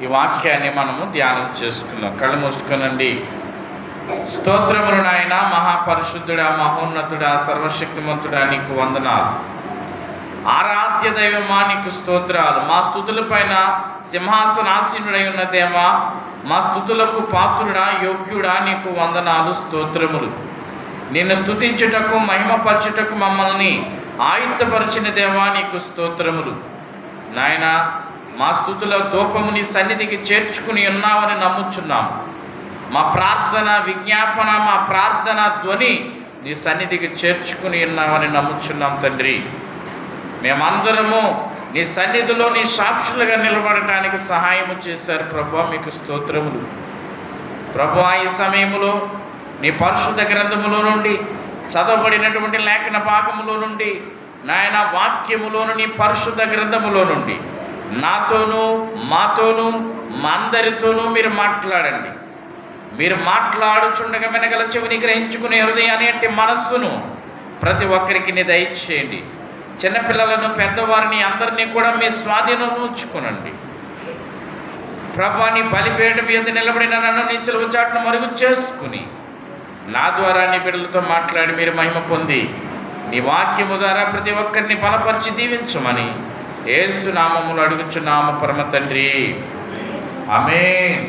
ఈ వాక్యాన్ని మనము ధ్యానం చేసుకుందాం. కళ్ళు మూసుకునండి. స్తోత్రములు నాయన, మహాపరిశుద్ధుడా, మహోన్నతుడా, సర్వశక్తిమంతుడా, నీకు వందనాలు. ఆరాధ్య దైవమా, నీకు స్తోత్రాలు. మా స్తుతుల పైన సింహాసనాసీనుడై ఉన్న దేవా, మా స్తుతులకు పాత్రుడా, యోగ్యుడా, నీకు వందనాలు, స్తోత్రములు. నిన్ను స్తుతించుటకు, మహిమపరచుటకు మమ్మల్ని ఆయుత్తపరిచిన దేవా, నీకు స్తోత్రములు. నాయన, మా స్తుతుల ధూపము నీ సన్నిధికి చేర్చుకుని ఉన్నావని నమ్ముచున్నాం. మా ప్రార్థన విజ్ఞాపన, మా ప్రార్థన ధ్వని నీ సన్నిధికి చేర్చుకుని ఉన్నామని నమ్ముచున్నాం తండ్రి. మేమందరము నీ సన్నిధిలో నీ సాక్షులుగా నిలబడటానికి సహాయము చేశారు ప్రభువా, మీకు స్తోత్రములు. ప్రభువా, ఈ సమయంలో నీ పరిశుద్ధ గ్రంథములో నుండి చదవబడినటువంటి లేఖన భాగములో నుండి నాయన వాక్యములోను, నీ పరిశుద్ధ గ్రంథములో నుండి నాతోనూ, మాతోనూ, మా అందరితోనూ మీరు మాట్లాడండి. మీరు మాట్లాడుచుండగా వెనగల చెవిని గ్రహించుకునే హృదయాన్ని అంటే మనస్సును ప్రతి ఒక్కరికి నీ దయచేయండి. చిన్నపిల్లలను, పెద్దవారిని అందరినీ కూడా మీ స్వాధీనంలో ఉంచుకునండి. ప్రభా, నీ బలిపీఠం మీద నిలబడిన నన్ను నీ సిలువ చాటును మరుగు చేసుకుని నా ద్వారా నీ బిడ్డలతో మాట్లాడి మీరు మహిమ పొంది నీ వాక్యము ద్వారా ప్రతి ఒక్కరిని బలపరిచి దీవించమని యేసు నామములో అడుగుచున్నాము పరమ తండ్రి, ఆమేన్.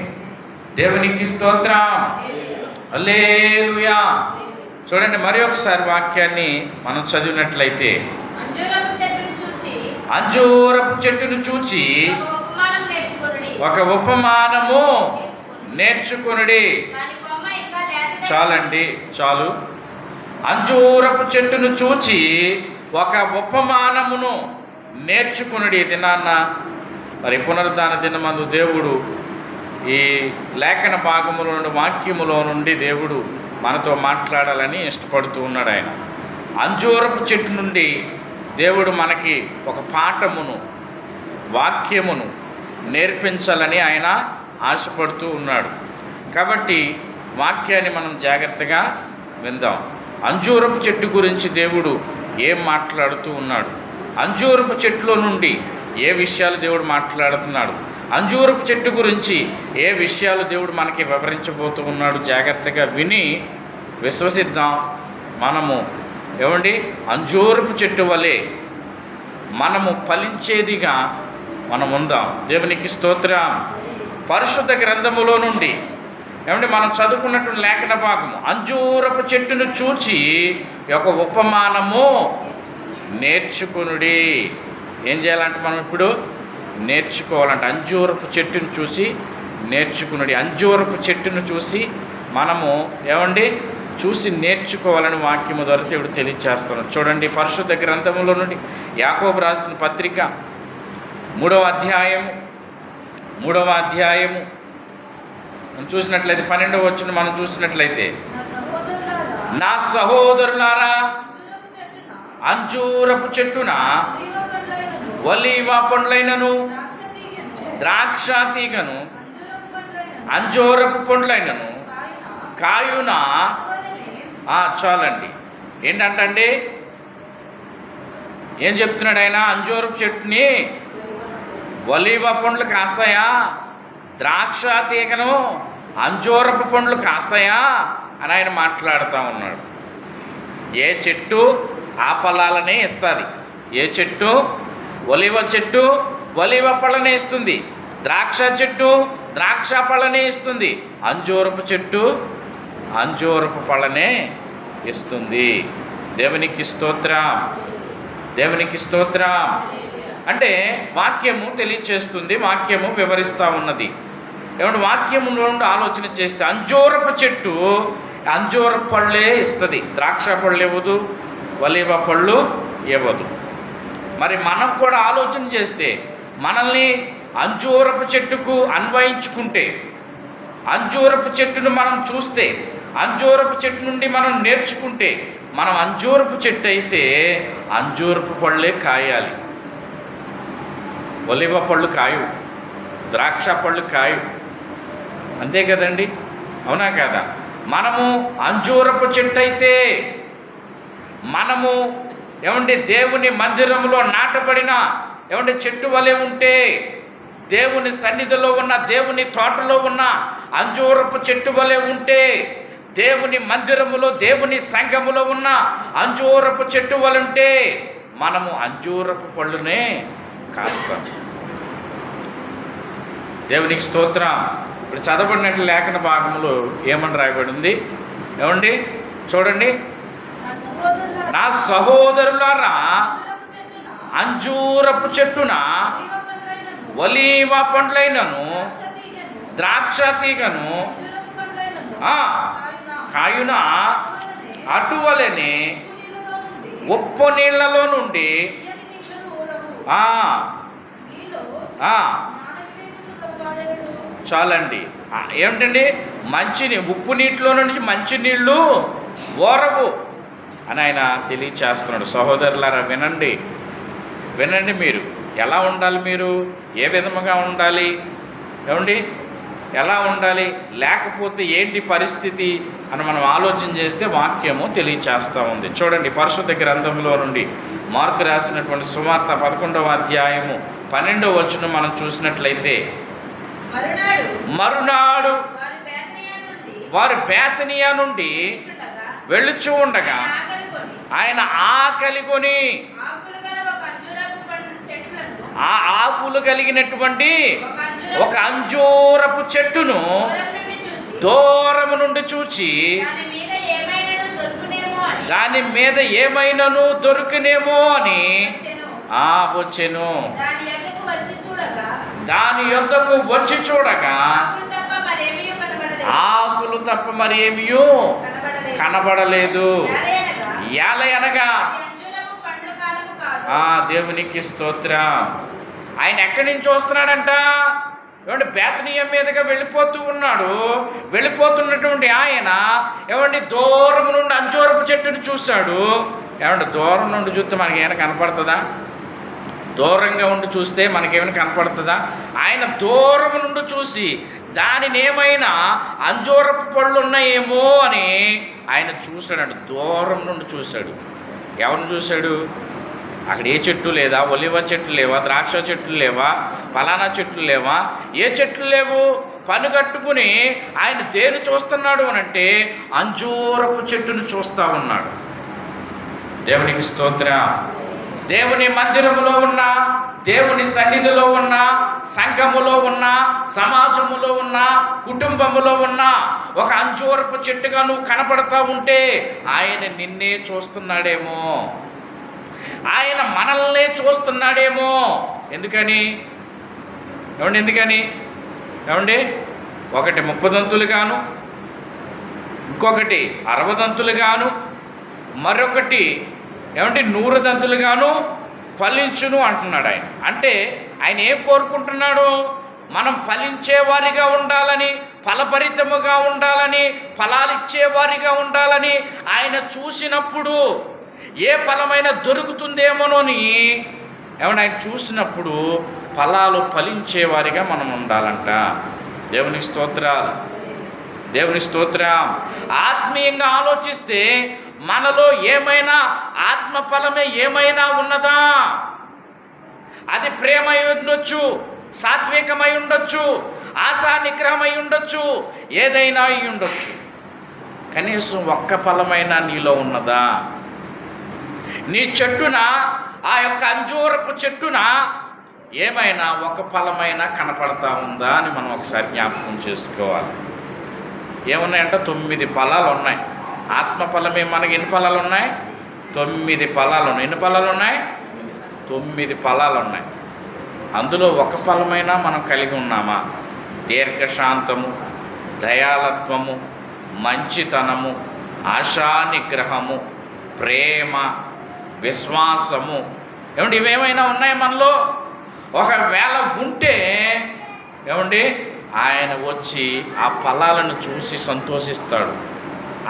దేవునికి స్తోత్రం, హల్లెలూయా. చూడండి, మరి ఒకసారి వాక్యాన్ని మనం చదివినట్లయితే, అంజూరపు చెట్టును చూచి ఒక ఉపమానము నేర్చుకొనుడి. చాలండి, చాలు. అంజూరపు చెట్టును చూచి ఒక ఉపమానమును నేర్చుకునుడి. దినాన్న మరి పునరుద్ధాన దినమందు దేవుడు ఈ లేఖన భాగములో నుండి, వాక్యములో నుండి దేవుడు మనతో మాట్లాడాలని ఇష్టపడుతూ ఉన్నాడు. ఆయన అంజూరపు చెట్టు నుండి దేవుడు మనకి ఒక పాఠమును, వాక్యమును నేర్పించాలని ఆయన ఆశపడుతూ ఉన్నాడు. కాబట్టి వాక్యాన్ని మనం జాగ్రత్తగా విందాం. అంజూరపు చెట్టు గురించి దేవుడు ఏం మాట్లాడుతూ ఉన్నాడు, అంజూరపు చెట్టులో నుండి ఏ విషయాలు దేవుడు మాట్లాడుతున్నాడు, అంజూరపు చెట్టు గురించి ఏ విషయాలు దేవుడు మనకి వివరించబోతూ ఉన్నాడు, జాగ్రత్తగా విని విశ్వసిద్దాం. మనము ఏమండి, అంజూరపు చెట్టు వలె మనము ఫలించేదిగా మనం ఉందాం. దేవునికి స్తోత్రం. పరిశుద్ధ గ్రంథములో నుండి ఏమంటే మనం చదువుకున్నటువంటి లేఖన భాగము, అంజూరపు చెట్టును చూచి ఒక ఉపమానము నేర్చుకునుడి. ఏం చేయాలంటే మనం ఇప్పుడు నేర్చుకోవాలంటే అంజూరపు చెట్టును చూసి నేర్చుకునుడి. అంజూరపు చెట్టును చూసి మనము ఏమండి చూసి నేర్చుకోవాలని వాక్యము ద్వారా దేవుడు తెలియజేస్తున్నాడు. చూడండి, పరిశుద్ధ గ్రంథములో నుండి యాకోబు రాసిన పత్రిక 3వ అధ్యాయము మనం చూసినట్లయితే 12వ వచనం మనం చూసినట్లయితే, నా సహోదరులారా, అంజూరపు చెట్టున ఒలీవ పండ్లైనను, ద్రాక్ష తీగను, అంజూరపు పండ్లైనను కాయున. చాలండి. ఏంటంటే ఏం చెప్తున్నాడు ఆయన? అంజూరపు చెట్టుని ఒలీవ పండ్లు కాస్తాయా, ద్రాక్ష తీగను, అంజూరపు పండ్లు కాస్తాయా అని ఆయన మాట్లాడుతూ ఉన్నాడు. ఏ చెట్టు ఆ ఫలాలనే ఇస్తుంది. ఏ చెట్టు? ఒలివ చెట్టు ఒలివ పళ్ళనే ఇస్తుంది. ద్రాక్ష చెట్టు ద్రాక్ష పళ్ళనే ఇస్తుంది. అంజూరపు చెట్టు అంజూరపు పళ్ళనే ఇస్తుంది. దేవునికి స్తోత్రం, దేవునికి స్తోత్రం. అంటే వాక్యము తెలియచేస్తుంది, వాక్యము వివరిస్తూ ఉన్నది. ఏమంటే వాక్యములో నుండి ఆలోచన చేస్తే అంజూరపు చెట్టు అంజూరపు పళ్ళే ఇస్తుంది, ద్రాక్ష పళ్ళు ఇవ్వదు, ఒలీవ పళ్ళు ఇవ్వదు. మరి మనం కూడా ఆలోచన చేస్తే, మనల్ని అంజూరపు చెట్టుకు అన్వయించుకుంటే, అంజూరపు చెట్టును మనం చూస్తే, అంజూరపు చెట్టు నుండి మనం నేర్చుకుంటే, మనం అంజూరపు చెట్టు అయితే అంజూరపు పళ్ళే కాయాలి. ఒలివ పళ్ళు కాయు, ద్రాక్ష పళ్ళు కాయు. అంతే కదండి, అవునా కదా? మనము అంజూరపు చెట్టు అయితే, మనము ఏమంటే దేవుని మందిరంలో నాటబడిన ఏమంటే చెట్టు వలె ఉంటే, దేవుని సన్నిధిలో ఉన్న, దేవుని తోటలో ఉన్న అంజూరపు చెట్టు వలె ఉంటే, దేవుని మందిరములో, దేవుని సంఘములో ఉన్న అంజూరపు చెట్టు వలె ఉంటే మనము అంజూరపు పళ్ళునే కాస్తాం. దేవునికి స్తోత్రం. ఇప్పుడు చదవబడినట్లు లేఖన భాగంలో ఏమని రాయబడింది ఏమండి? చూడండి. నా సహోదరులారా, అంజూరపు చెట్టున ఒలీవ పండ్లైనను ద్రాక్ష తీగను కాయున అటువలనే ఉప్పు నీళ్లలో నుండి చాలండి. ఏమిటండి? ఉప్పు నీటిలో నుంచి మంచి నీళ్ళు ఓరవు అని ఆయన తెలియచేస్తున్నాడు. సహోదరులారా, వినండి. మీరు ఎలా ఉండాలి? మీరు ఏ విధముగా ఉండాలి? ఏమండి? ఎలా ఉండాలి? లేకపోతే ఏంటి పరిస్థితి అని మనం ఆలోచన చేస్తే వాక్యము తెలియచేస్తూ ఉంది. చూడండి, పరిశుద్ధ గ్రంథంలో నుండి మార్కు రాసినటువంటి సువార్త 11వ అధ్యాయము 12వ వచనం మనం చూసినట్లయితే, మరునాడు వారు బేతనియా నుండి వెళ్ళుచూ ఉండగా ఆయన ఆకలి కొని ఆ ఆకులు కలిగినటువంటి ఒక అంజూరపు చెట్టును దూరము నుండి చూచి దాని మీద ఏమైనాను దొరుకునేమో అని వచ్చెను. దాని యొద్దకు వచ్చి చూడగా ఆకులు తప్ప మరి ఏమీ కనబడలేదు. ఏలయనగా దేవునికి స్తోత్రం. ఆయన ఎక్కడి నుంచి వస్తున్నాడంట? ఏమంటే బేతనీయం మీదుగా వెళ్ళిపోతూ ఉన్నాడు. వెళ్ళిపోతున్నటువంటి ఆయన ఏమండి దూరం నుండి అంజూరపు చెట్టుని చూశాడు. ఏమంటే దూరం నుండి చూస్తే మనకి ఏమైనా కనపడుతుందా? దూరంగా ఉండి చూస్తే మనకేమైనా కనపడుతుందా? ఆయన దూరం నుండి చూసి దానిని ఏమైనా అంజూరపు పళ్ళు ఉన్నాయేమో అని ఆయన చూశాడు. దూరం నుండి చూశాడు. ఎవరిని చూశాడు? అక్కడ ఏ చెట్టు లేదా, ఒలివ చెట్లు లేవా, ద్రాక్ష చెట్లు లేవా, ఫలానా చెట్లు లేవా, ఏ చెట్లు లేవు. పని కట్టుకుని ఆయన దేని చూస్తున్నాడు అని అంటే అంజూరపు చెట్టును చూస్తూ ఉన్నాడు. దేవునికి స్తోత్రం. దేవుని మందిరములో ఉన్న, దేవుని సన్నిధిలో ఉన్న, సంఘములో ఉన్న, సమాజములో ఉన్న, కుటుంబములో ఉన్న ఒక అంజూరపు చెట్టుగా నువ్వు కనపడతా ఉంటే ఆయన నిన్నే చూస్తున్నాడేమో, ఆయన మనల్నే చూస్తున్నాడేమో. ఎందుకని? ఏమండి? ఒకటి 30 దంతులుగాను, ఇంకొకటి 60 దంతులుగాను, మరొకటి 100 దంతులుగాను ఫలించును అంటున్నాడు ఆయన. అంటే ఆయన ఏం కోరుకుంటున్నాడు? మనం ఫలించేవారిగా ఉండాలని, ఫలభరితముగా ఉండాలని, ఫలాలిచ్చేవారిగా ఉండాలని ఆయన చూసినప్పుడు ఏ ఫలమైనా దొరుకుతుందేమోనని ఆయన చూసినప్పుడు ఫలాలు ఫలించేవారిగా మనం ఉండాలంట. దేవునికి స్తోత్రాలు. దేవుని స్తోత్రం. ఆత్మీయంగా ఆలోచిస్తే మనలో ఏమైనా ఆత్మఫలమే ఏమైనా ఉన్నదా? అది ప్రేమై ఉండొచ్చు, సాత్వికమై ఉండొచ్చు, ఆశా నిగ్రహమై ఉండొచ్చు, ఏదైనా అయి ఉండొచ్చు. కనీసం ఒక్క ఫలమైనా నీలో ఉన్నదా? నీ చెట్టున, ఆ యొక్క అంజూరపు చెట్టున ఏమైనా ఒక ఫలమైనా కనపడతా ఉందా అని మనం ఒకసారి జ్ఞాపకం చేసుకోవాలి. ఏమున్నాయంటే 9 ఫలాలు ఉన్నాయి. ఆత్మఫలమే మనకి ఎన్ని ఫలాలు ఉన్నాయి? 9 ఫలాలు ఉన్నాయి. ఎన్ని ఫలాలు ఉన్నాయి? 9 ఫలాలు ఉన్నాయి. అందులో ఒక ఫలమైనా మనం కలిగి ఉన్నామా? దీర్ఘశాంతము, దయాళత్వము, మంచితనము, ఆశా నిగ్రహము, ప్రేమ, విశ్వాసము. ఇవేమైనా ఉన్నాయి మనలో? ఒకవేళ ఉంటే ఆయన వచ్చి ఆ ఫలాలను చూసి సంతోషిస్తాడు.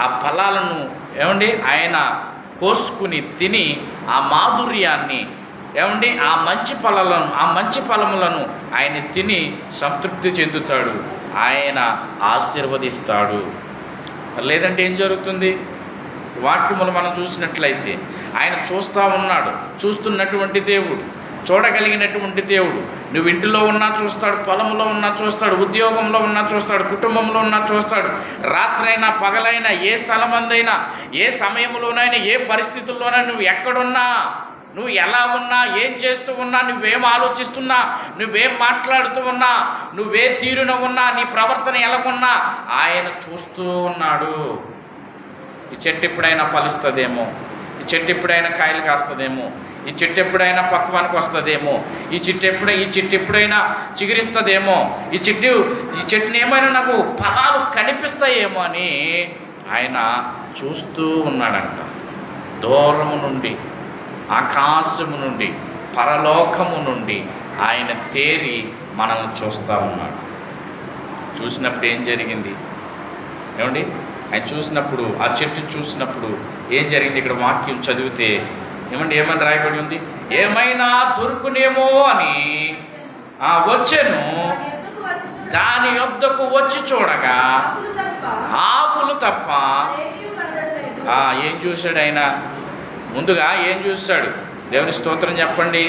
ఆ ఫలాలను ఆయన కోసుకుని తిని ఆ మాధుర్యాన్ని ఆ మంచి ఫలములను ఆయన తిని సంతృప్తి చెందుతాడు. ఆయన ఆశీర్వదిస్తాడు. లేదంటే ఏం జరుగుతుంది? వాక్యములు మనం చూసినట్లయితే ఆయన చూస్తూ ఉన్నాడు. చూస్తున్నటువంటి దేవుడు, చూడగలిగినటువంటి దేవుడు. నువ్వు ఇంటిలో ఉన్నా చూస్తాడు, పొలంలో ఉన్నా చూస్తాడు, ఉద్యోగంలో ఉన్నా చూస్తాడు, కుటుంబంలో ఉన్నా చూస్తాడు. రాత్రైనా పగలైనా, ఏ స్థలమందైనా, ఏ సమయంలోనైనా, ఏ పరిస్థితుల్లోనైనా, నువ్వు ఎక్కడున్నా, నువ్వు ఎలా ఉన్నా, ఏం చేస్తూ ఉన్నా, నువ్వేం ఆలోచిస్తున్నా, నువ్వేం మాట్లాడుతూ ఉన్నా, నువ్వే తీరున ఉన్నా, నీ ప్రవర్తన ఎలాగున్నా ఆయన చూస్తూ ఉన్నాడు. ఈ చెట్టు ఎప్పుడైనా ఫలిస్తుందేమో, ఈ చెట్టు ఎప్పుడైనా కాయలు కాస్తుందేమో, ఈ చెట్టు ఎప్పుడైనా పక్వానికి వస్తుందేమో, ఈ చెట్టు ఎప్పుడైనా చిగురిస్తుందేమో, ఈ చెట్టుని ఏమైనా నాకు ఫలాలు కనిపిస్తాయేమో అని ఆయన చూస్తూ ఉన్నాడంట. దూరము నుండి, ఆకాశము నుండి, పరలోకము నుండి ఆయన తేరి మనల్ని చూస్తూ ఉన్నాడు. చూసినప్పుడు ఏం జరిగింది ఏమండి? ఆయన చూసినప్పుడు, ఆ చెట్టు చూసినప్పుడు ఏం జరిగింది? ఇక్కడ వాక్యం చదివితే ఏమని రాయబడి ఉంది? ఏమైనా దొరుకునేమో అని వచ్చాను, దాని యొద్దకు వచ్చి చూడగా ఆకులు తప్ప ఏం చూశాడు ఆయన? ముందుగా ఏం చూశాడు? దేవుని స్తోత్రం చెప్పండి.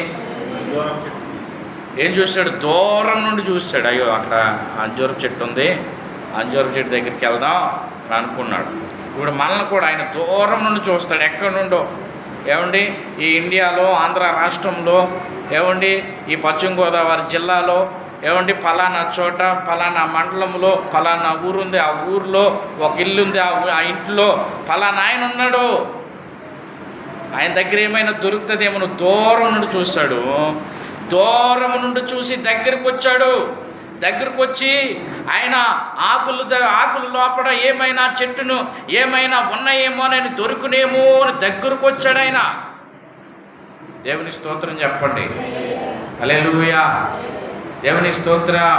ఏం చూశాడు? దూరం నుండి చూశాడు. అయ్యో అక్కడ అంజూరపు చెట్టు ఉంది, అంజూరపు చెట్టు దగ్గరికి వెళ్దాం అని అనుకున్నాడు. ఇప్పుడు మనల్ని కూడా ఆయన దూరం నుండి చూస్తాడు. ఎక్కడి నుండో ఏమండి, ఈ ఇండియాలో, ఆంధ్ర రాష్ట్రంలో, ఏమండి ఈ పశ్చిమ గోదావరి జిల్లాలో, ఏమండి ఫలానా చోట, ఫలానా మండలంలో, ఫలానా ఊరుంది, ఆ ఊరిలో ఒక ఇల్లు ఉంది, ఆ ఇంట్లో ఫలానా ఆయన ఉన్నాడు. ఆయన దగ్గర ఏమైనా దొరుకుతుందేమో దూరం నుండి చూశాడు. దూరం నుండి చూసి దగ్గరికి వచ్చాడు. దగ్గరకు వచ్చి ఆయన ఆకులు లోపల ఏమైనా చెట్టును ఏమైనా ఉన్నాయేమో అని దొరుకునేమో అని దగ్గరకు వచ్చాడు ఆయన. దేవుని స్తోత్రం చెప్పండి. హల్లెలూయా. దేవుని స్తోత్రం.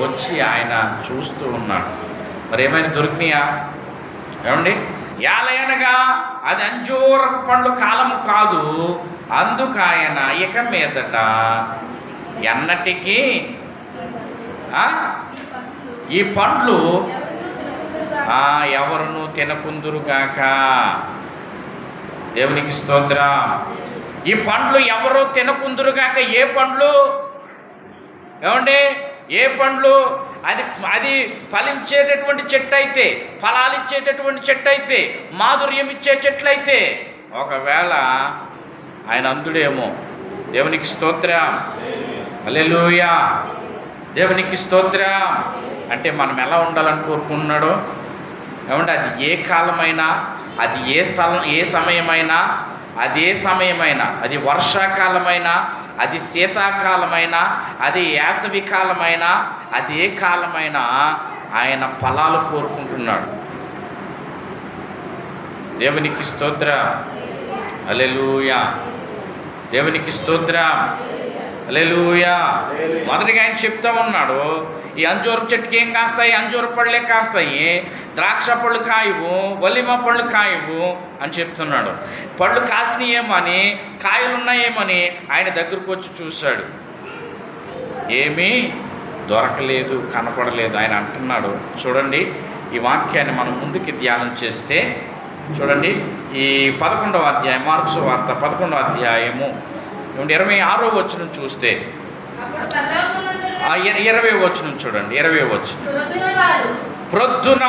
వచ్చి ఆయన చూస్తూ ఉన్నాడు. మరి ఏమైనా దొరికినాయా ఏమండి? యాలయనగా అది అంజూరపు పండ్లు కాలము కాదు, అందుకాయన ఇక మీదట ఎన్నటికీ ఈ పండ్లు ఎవరును తినకుందురుగాక. దేవునికి స్తోత్రం. ఈ పండ్లు ఎవరు తినకుందురుగాక. ఏ పండ్లు ఏమండి? ఏ పండ్లు? అది ఫలించేటటువంటి చెట్టు అయితే, ఫలాలు ఇచ్చేటటువంటి చెట్టు అయితే, మాధుర్యం ఇచ్చే చెట్లయితే, ఒకవేళ ఆయన అందుడేమో. దేవునికి స్తోత్రం. హల్లెలూయా. దేవునికి స్తోత్రం. అంటే మనం ఎలా ఉండాలని కోరుకుంటున్నాడో ఏమంటే, అది ఏ కాలమైనా, అది ఏ స్థలం, ఏ సమయమైనా, అది ఏ సమయమైనా, అది వర్షాకాలమైనా, అది శీతాకాలమైనా, అది వేసవి కాలమైనా, అది ఏ కాలమైనా ఆయన ఫలాలు కోరుకుంటున్నాడు. దేవునికి స్తోత్రం. హల్లెలూయా. దేవునికి స్తోత్రం. హల్లెలూయా. మొదటిగా ఆయన చెప్తా ఉన్నాడు, ఈ అంజూరపు చెట్టుకి ఏం కాస్తాయి? అంజూరపు పళ్ళే కాస్తాయి, ద్రాక్ష పళ్ళు కాయవు, ఒలివ పళ్ళు కాయవు అని చెప్తున్నాడు. పళ్ళు కాసినాయేమని, కాయలున్నాయేమని ఆయన దగ్గరకు వచ్చి చూశాడు. ఏమీ దొరకలేదు, కనపడలేదు. ఆయన అంటున్నాడు, చూడండి ఈ వాక్యాన్ని మనం ముందుకి ధ్యానం చేస్తే చూడండి, ఈ 11వ అధ్యాయం, మార్కు సువార్త 11వ అధ్యాయము 26వ వచనం చూస్తే, 20వ వచనం చూడండి. 20వ వచనం, ప్రొద్దున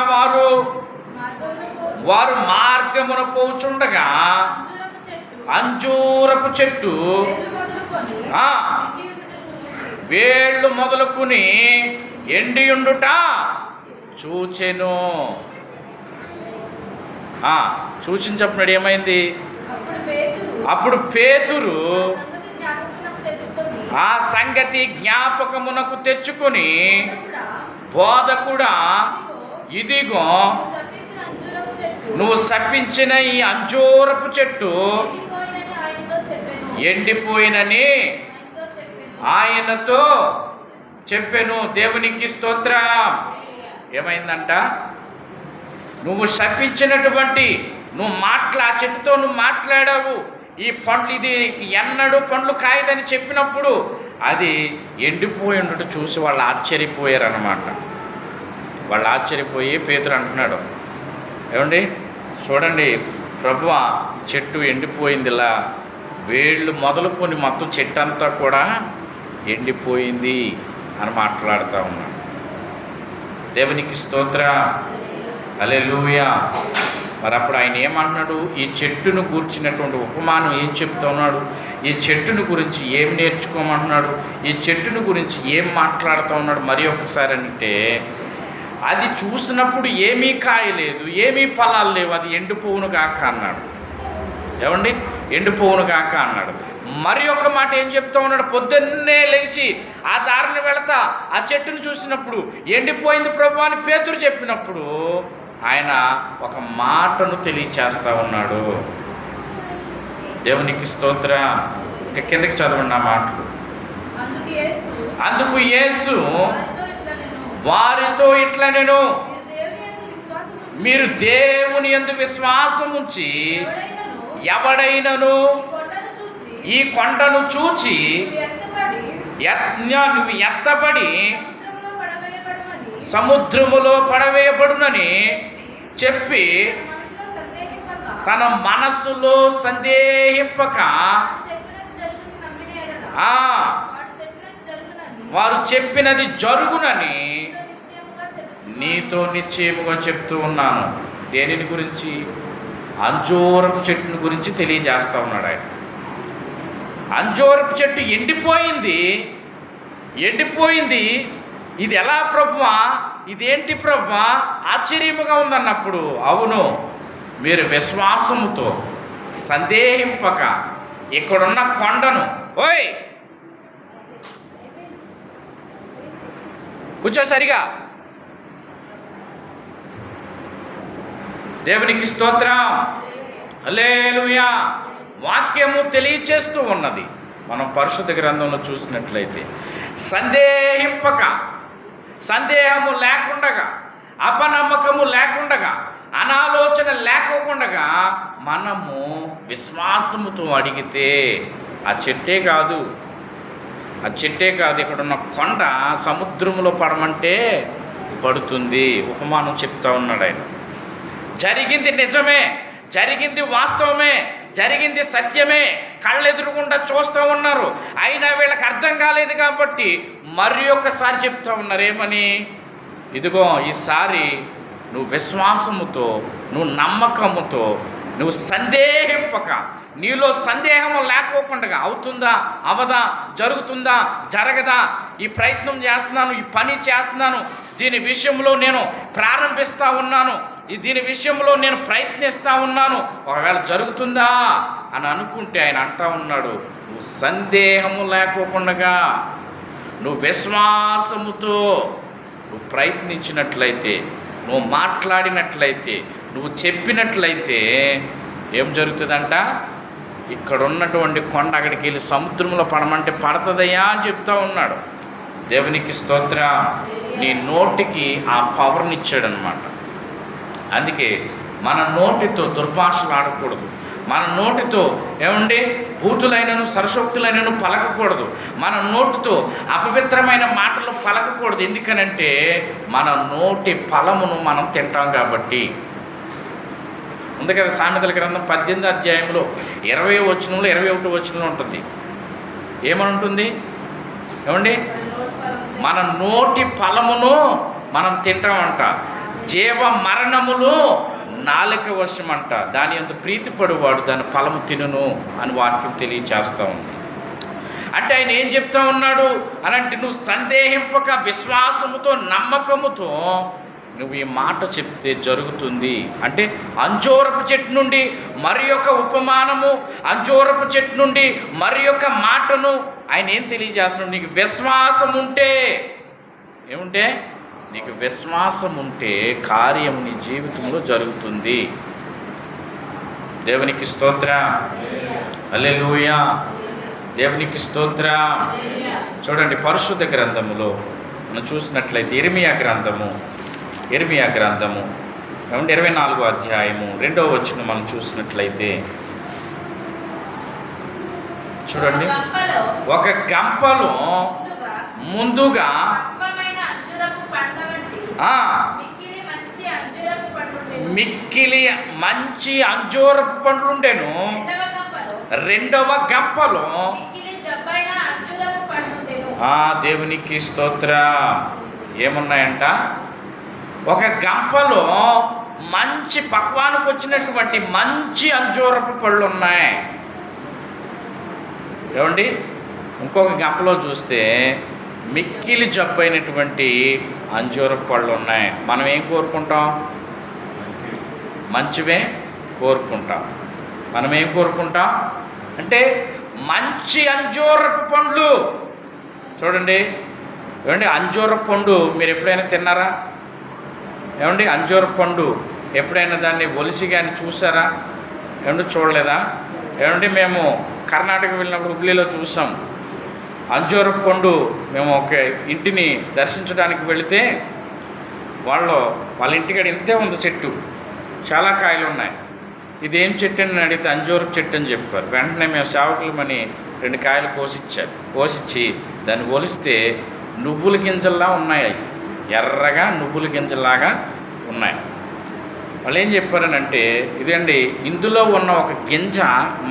వారు మార్గమున పోచుండగా అంజూరపు చెట్టు వేళ్ళు మొదలుకుని ఎండియుండుట చూచెను. చూచించప్పుడు ఏమైంది? అప్పుడు పేతురు ఆ సంగతి జ్ఞాపకమునకు తెచ్చుకొని, బోధకుడా, ఇదిగో నువ్వు శపించిన ఈ అంజూరపు చెట్టు ఎండిపోయినని ఆయనతో చెప్పెను. దేవునికి స్తోత్రం. ఏమైందంట? నువ్వు శపించినటువంటి ఆ చెట్టుతో నువ్వు మాట్లాడావు, ఈ పండ్లు ఇది ఎన్నడూ పండ్లు కాయదని చెప్పినప్పుడు అది ఎండిపోయి ఉండటం చూసి వాళ్ళు ఆశ్చర్యపోయారు అన్నమాట. వాళ్ళు ఆశ్చర్యపోయి పేతురు అంటున్నాడు, ఏమండి చూడండి ప్రభువా, చెట్టు ఎండిపోయింది ఇలా వేళ్ళు మొదలుకొని మొత్తం చెట్టు అంతా కూడా ఎండిపోయింది అని మాట్లాడుతూ ఉన్నాడు. దేవునికి స్తోత్ర, హల్లెలూయా. మరి అప్పుడు ఆయన ఏమంటున్నాడు? ఈ చెట్టును గూర్చినటువంటి ఉపమానం ఏం చెప్తా ఉన్నాడు? ఈ చెట్టును గురించి ఏం నేర్చుకోమంటున్నాడు? ఈ చెట్టును గురించి ఏం మాట్లాడుతూ ఉన్నాడు? మరి ఒకసారి అంటే, అది చూసినప్పుడు ఏమీ కాయలేదు, ఏమీ ఫలాలు లేవు, అది ఎండిపోవును కాక అన్నాడు. ఏమండి? ఎండిపోవును కాక అన్నాడు. మరి ఒక మాట ఏం చెప్తా ఉన్నాడు? పొద్దున్నే లేచి ఆ దారిని వెళతా ఆ చెట్టును చూసినప్పుడు ఎండిపోయింది ప్రభు అని పేతురు చెప్పినప్పుడు ఆయన ఒక మాటను తెలియచేస్తా ఉన్నాడు. దేవునికి స్తోత్ర. ఇంకా కిందకి చదవండి ఆ మాటలు. అందుకు యేసు వారితో ఇట్లా నేను, మీరు దేవుని యందు విశ్వాసం ఉంచి ఎవడైనను ఈ కొండను చూచి నువ్వు ఎత్తబడి సముద్రములో పడవేయబడునని చెప్పి తన మనస్సులో సందేహింపక వారు చెప్పినది జరుగునని నీతో నిశ్చయముగా చెప్తూ ఉన్నాను. దేనిని గురించి? అంజూరపు చెట్టుని గురించి తెలియజేస్తూ ఉన్నాడు ఆయన. అంజూరపు చెట్టు ఎండిపోయింది. ఇది ఎలా ప్రభువా? ఇదేంటి ప్రభువా? ఆశ్చర్యముగా ఉందన్నప్పుడు, అవును, మీరు విశ్వాసముతో సందేహింపక ఇక్కడున్న కొండను, ఓయ్ కూర్చో సరిగా, దేవునికి స్తోత్రం, హల్లెలూయా. వాక్యము తెలియచేస్తూ ఉన్నది. మనం పరిశుద్ధ గ్రంథంలో చూసినట్లయితే సందేహింపక, సందేహము లేకుండగా, అపనమ్మకము లేకుండగా, అనాలోచన లేకోకుండా మనము విశ్వాసముతో అడిగితే ఆ చెట్టే కాదు, ఇక్కడున్న కొండ సముద్రంలో పడమంటే పడుతుంది. ఉపమానం చెప్తా ఉన్నాడు ఆయన. జరిగింది నిజమే, జరిగింది వాస్తవమే, జరిగింది సత్యమే, కళ్ళెదురుగుండా చూస్తూ ఉన్నారు. అయినా వీళ్ళకి అర్థం కాలేదు కాబట్టి మరి ఒక్కసారి చెప్తా ఉన్నారు. ఏమని? ఇదిగో ఈసారి నువ్వు విశ్వాసముతో, నువ్వు నమ్మకముతో, నువ్వు సందేహింపక, నీలో సందేహము లేకోకుండా అవుతుందా, అవదా, జరుగుతుందా, జరగదా, ఈ ప్రయత్నం చేస్తున్నాను, ఈ పని చేస్తున్నాను, దీని విషయంలో నేను ప్రారంభిస్తూ ఉన్నాను, దీని విషయంలో నేను ప్రయత్నిస్తూ ఉన్నాను, ఒకవేళ జరుగుతుందా అని అనుకుంటే ఆయన అంటా ఉన్నాడు, నువ్వు సందేహము లేకోకుండా నువ్వు విశ్వాసముతో నువ్వు ప్రయత్నించినట్లయితే, నువ్వు మాట్లాడినట్లయితే, నువ్వు చెప్పినట్లయితే ఏం జరుగుతుందంట? ఇక్కడ ఉన్నటువంటి కొండ అక్కడికి వెళ్ళి సముద్రంలో పడమంటే పడుతుందయ్యా అని చెప్తా ఉన్నాడు. దేవునికి స్తోత్ర. నీ నోటికి ఆ పవర్ని ఇచ్చాడనమాట. అందుకే మన నోటితో దుర్భాషలు ఆడకూడదు. మన నోటితో ఏమండి భూతులైనను సరసోక్తులైనను పలకకూడదు. మన నోటితో అపవిత్రమైన మాటలు పలకకూడదు. ఎందుకనంటే మన నోటి ఫలమును మనం తింటాం కాబట్టి. ఉంది కదా సామెతల గ్రంథం 18వ అధ్యాయంలో 20వ వచనంలో 21వ వచనంలో ఉంటుంది. ఏమని ఉంటుంది? ఏమండి? మన నోటి ఫలమును మనం తింటామంట. జీవ మరణములు నాలుక వశమంట. దాని యందు ప్రీతిపడువాడు దాని ఫలము తినును అని వాక్యం తెలియచేస్తూ ఉంది. అంటే ఆయన ఏం చెప్తా ఉన్నాడు అని అంటే, నువ్వు సందేహింపక విశ్వాసముతో నమ్మకముతో నువ్వు ఈ మాట చెప్తే జరుగుతుంది. అంటే అంజూరపు చెట్టు నుండి మరి యొక్క ఉపమానము, అంజూరపు చెట్టు నుండి మరి యొక్క మాటను ఆయన ఏం తెలియజేస్తున్నాడు? నీకు విశ్వాసం ఉంటే, ఏముంటే? నీకు విశ్వాసం ఉంటే కార్యం నీ జీవితంలో జరుగుతుంది. దేవునికి స్తోత్రం, హల్లెలూయా. దేవునికి స్తోత్రం. చూడండి పరిశుద్ధ గ్రంథములో మనం చూసినట్లయితే ఇర్మియా గ్రంథము ఏమంటే 24వ అధ్యాయము 2వ వచనం మనం చూసినట్లయితే చూడండి, ఒక గంపలో ముందుగా మిక్కిలి మంచి అంజూరపు పండ్లు ఉండేను, రెండవ గంపలో మిక్కిలి జబ్బైన అంజూరపు పండు ఉండెను. దేవునికి స్తోత్ర. ఏమున్నాయంట? ఒక గంపలో మంచి పక్వానికి వచ్చినటువంటి మంచి అంజూరపు పళ్ళు ఉన్నాయి. ఏమండి? ఇంకొక గంపలో చూస్తే మిక్కిలి జబ్బైనటువంటి అంజూరపు పళ్ళు ఉన్నాయి. మనం ఏం కోరుకుంటాం? మంచివే కోరుకుంటాం. మనం ఏం కోరుకుంటాం అంటే మంచి అంజూరపు పండ్లు. చూడండి, ఏమండి, అంజూరపు పండు మీరు ఎప్పుడైనా తిన్నారా? ఏమండి, అంజూరపు పండు ఎప్పుడైనా దాన్ని ఒలిసి కానీ చూసారా? ఏమండి, చూడలేదా? ఏమండి, మేము కర్ణాటక వెళ్ళినప్పుడు హుబ్లీలో చూసాం. అంజూరపు పండు మేము ఒక ఇంటిని దర్శించడానికి వెళితే వాళ్ళ ఇంటికాడ ఇంతే ఉంది చెట్టు, చాలా కాయలు ఉన్నాయి. ఇదేం చెట్టు అని అడిగితే అంజూరపు చెట్టు అని చెప్పారు. వెంటనే మేము సేవకులమని 2 కాయలు కోసిచ్చి దాన్ని ఒలిస్తే నువ్వుల గింజల్లా ఉన్నాయి. అవి ఎర్రగా నువ్వుల గింజల్లాగా ఉన్నాయి. వాళ్ళు ఏం చెప్పారనంటే, ఇదండి, ఇందులో ఉన్న ఒక గింజ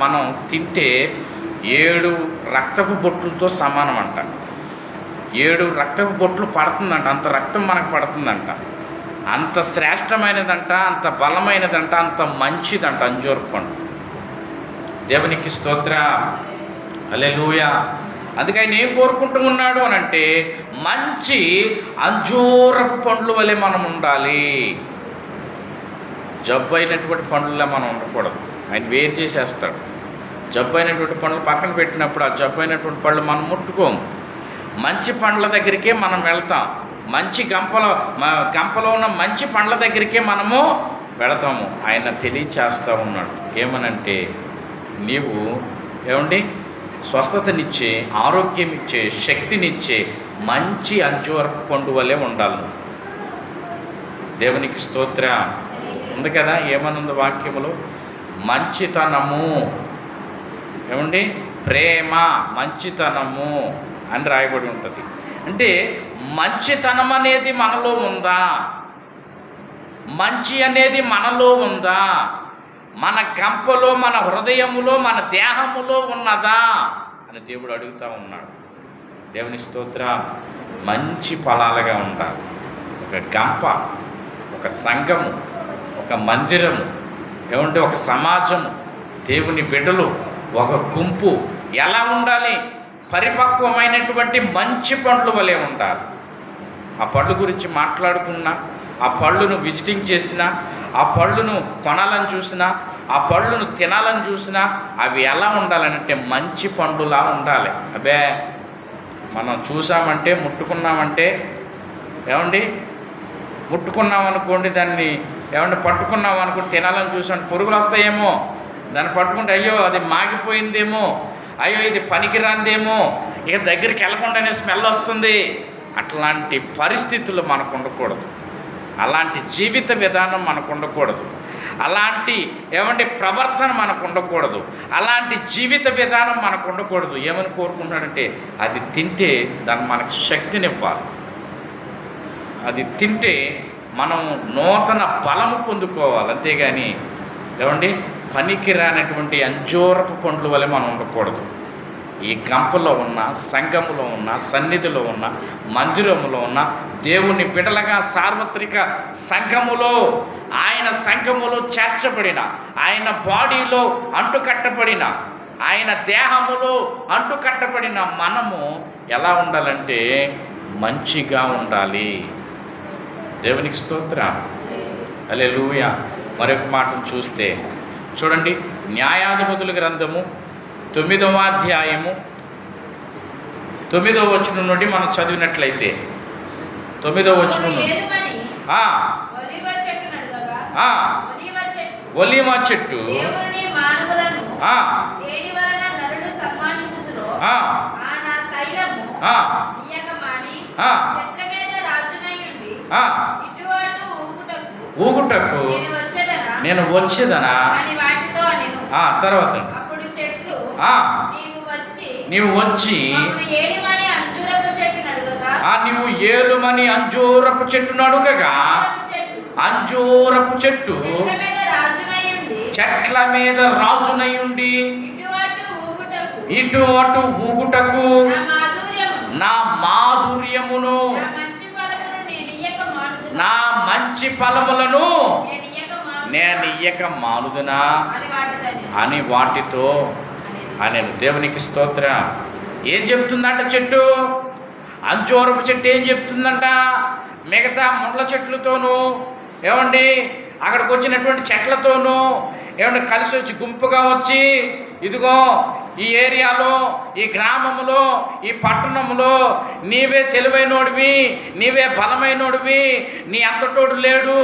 మనం తింటే 7 రక్తపు బొట్లతో సమానం అంట. 7 రక్తపు బొట్లు పడుతుందంట. అంత రక్తం మనకు పడుతుందంట. అంత శ్రేష్టమైనదంట, అంత బలమైనదంట, అంత మంచిదంట అంజూరపు పండు. దేవునికి స్తోత్ర. హల్లెలూయా. అందుకే ఆయన ఏం కోరుకుంటూ ఉన్నాడు అని అంటే మంచి అంజూరపు పండ్లు వలె మనం ఉండాలి. జబ్బు అయినటువంటి పండ్లలో మనం ఉండకూడదు. ఆయన వేరు చేసేస్తాడు. జబ్బు అయినటువంటి పండ్లు పక్కన పెట్టినప్పుడు ఆ జబ్బు అయినటువంటి పళ్ళు మనం ముట్టుకోము. మంచి పండ్ల దగ్గరికే మనం వెళ్తాం. మంచి గంపలో ఉన్న మంచి పండ్ల దగ్గరికే మనము వెళతాము. ఆయన తెలియచేస్తూ ఉన్నాడు. ఏమనంటే, నీవు ఏమండి స్వస్థతనిచ్చే, ఆరోగ్యం ఇచ్చే, శక్తినిచ్చే మంచి అంజూరపు పండు వలె ఉండాలి. దేవునికి స్తోత్ర. ఉంది కదా, ఏమనుంది వాక్యములో? మంచితనము, ఏమండి, ప్రేమ, మంచితనము అని రాయబడి ఉంటుంది. అంటే మంచితనం అనేది మనలో ఉందా? మంచి అనేది మనలో ఉందా? మన గంపలో, మన హృదయములో, మన దేహములో ఉన్నదా అని దేవుడు అడుగుతూ ఉన్నాడు. దేవుని స్తోత్ర. మంచి ఫలాలుగా ఉండాలి. ఒక గంప, ఒక సంఘము, ఒక మందిరము, ఏమంటే ఒక సమాజము, దేవుని బిడ్డలు, ఒక గుంపు ఎలా ఉండాలి? పరిపక్వమైనటువంటి మంచి పండ్లు వలె ఉండాలి. ఆ పళ్ళు గురించి మాట్లాడుకున్నా, ఆ పళ్ళును విజిటింగ్ చేసినా, ఆ పళ్ళును కొనాలని చూసినా, ఆ పళ్ళును తినాలని చూసినా అవి ఎలా ఉండాలంటే మంచి పండులా ఉండాలి. అబ్బే, మనం చూసామంటే, ముట్టుకున్నామంటే, ఏమండి, ముట్టుకున్నామనుకోండి, దాన్ని ఏమంటే పట్టుకున్నామనుకోండి, తినాలని చూసామంటే పురుగులు వస్తాయేమో. దాన్ని పట్టుకుంటే అయ్యో అది మాగిపోయిందేమో, అయ్యో ఇది పనికిరాందేమో, ఇక దగ్గరికి వెళ్ళకుండానే స్మెల్ వస్తుంది. అట్లాంటి పరిస్థితులు మనకు ఉండకూడదు. అలాంటి జీవిత విధానం మనకు ఉండకూడదు. అలాంటి ఏమంటే ప్రవర్తన మనకు ఉండకూడదు. అలాంటి జీవిత విధానం మనకు ఉండకూడదు. ఏమని కోరుకుంటున్నాడంటే, అది తింటే దాన్ని మనకు శక్తినివ్వాలి. అది తింటే మనం నూతన బలము పొందుకోవాలి. అంతేగాని ఏమండి పనికి రానటువంటి అంజూరపు పండ్ల వలె మనం ఉండకూడదు. ఈ గంపలో ఉన్న, సంఘములో ఉన్న, సన్నిధిలో ఉన్న, మందిరములో ఉన్న దేవుని బిడ్డలుగా సార్వత్రిక సంఘములో, ఆయన సంఘములో చేర్చబడిన, ఆయన బాడీలో అంటుకట్టబడిన, ఆయన దేహములో అంటుకట్టబడిన మనము ఎలా ఉండాలంటే మంచిగా ఉండాలి. దేవునికి స్తోత్రం. హల్లెలూయా. మరొక మాటను చూస్తే చూడండి, న్యాయాధిపతుల గ్రంథము 9వ అధ్యాయము 9వ వచనం నుండి మనం చదివినట్లయితే 9వ వచనం నుండి ఒలీవ చెట్టు ఊగుటకు నేను వచ్చేదనా తర్వాత నీవు వచ్చి నీవు ఏలుమని అంజూరపు చెట్టును అడుగగా, అంజూరపు చెట్టు చెట్ల మీద రాజునయుండి ఇటు అటు ఊగుటకు నా నా మాధుర్యమును మాధుర్యమును నా మంచి ఫలములను నా నేను ఇయ్యక మానుదునా? మంచి ఫలములను నేను నేను ఇయ్యక మానుదునా? ఇయ్యక మానుదునా అని వాటితోని అని వాటితో అనేది. అని దేవునికి స్తోత్రం. ఏం చెప్తుందంట చెట్టు? అంజూరపు చెట్టు ఏం చెప్తుందంట? మిగతా ముళ్ళ చెట్లతోనూ ఏమండి అక్కడికి వచ్చినటువంటి చెట్లతోనూ ఏమంటే కలిసి వచ్చి గుంపుగా వచ్చి ఇదిగో ఈ ఏరియాలో ఈ గ్రామంలో ఈ పట్టణంలో నీవే తెలివైనోడివి, నీవే బలమైనోడివి, నీ అంతటోడు లేడు,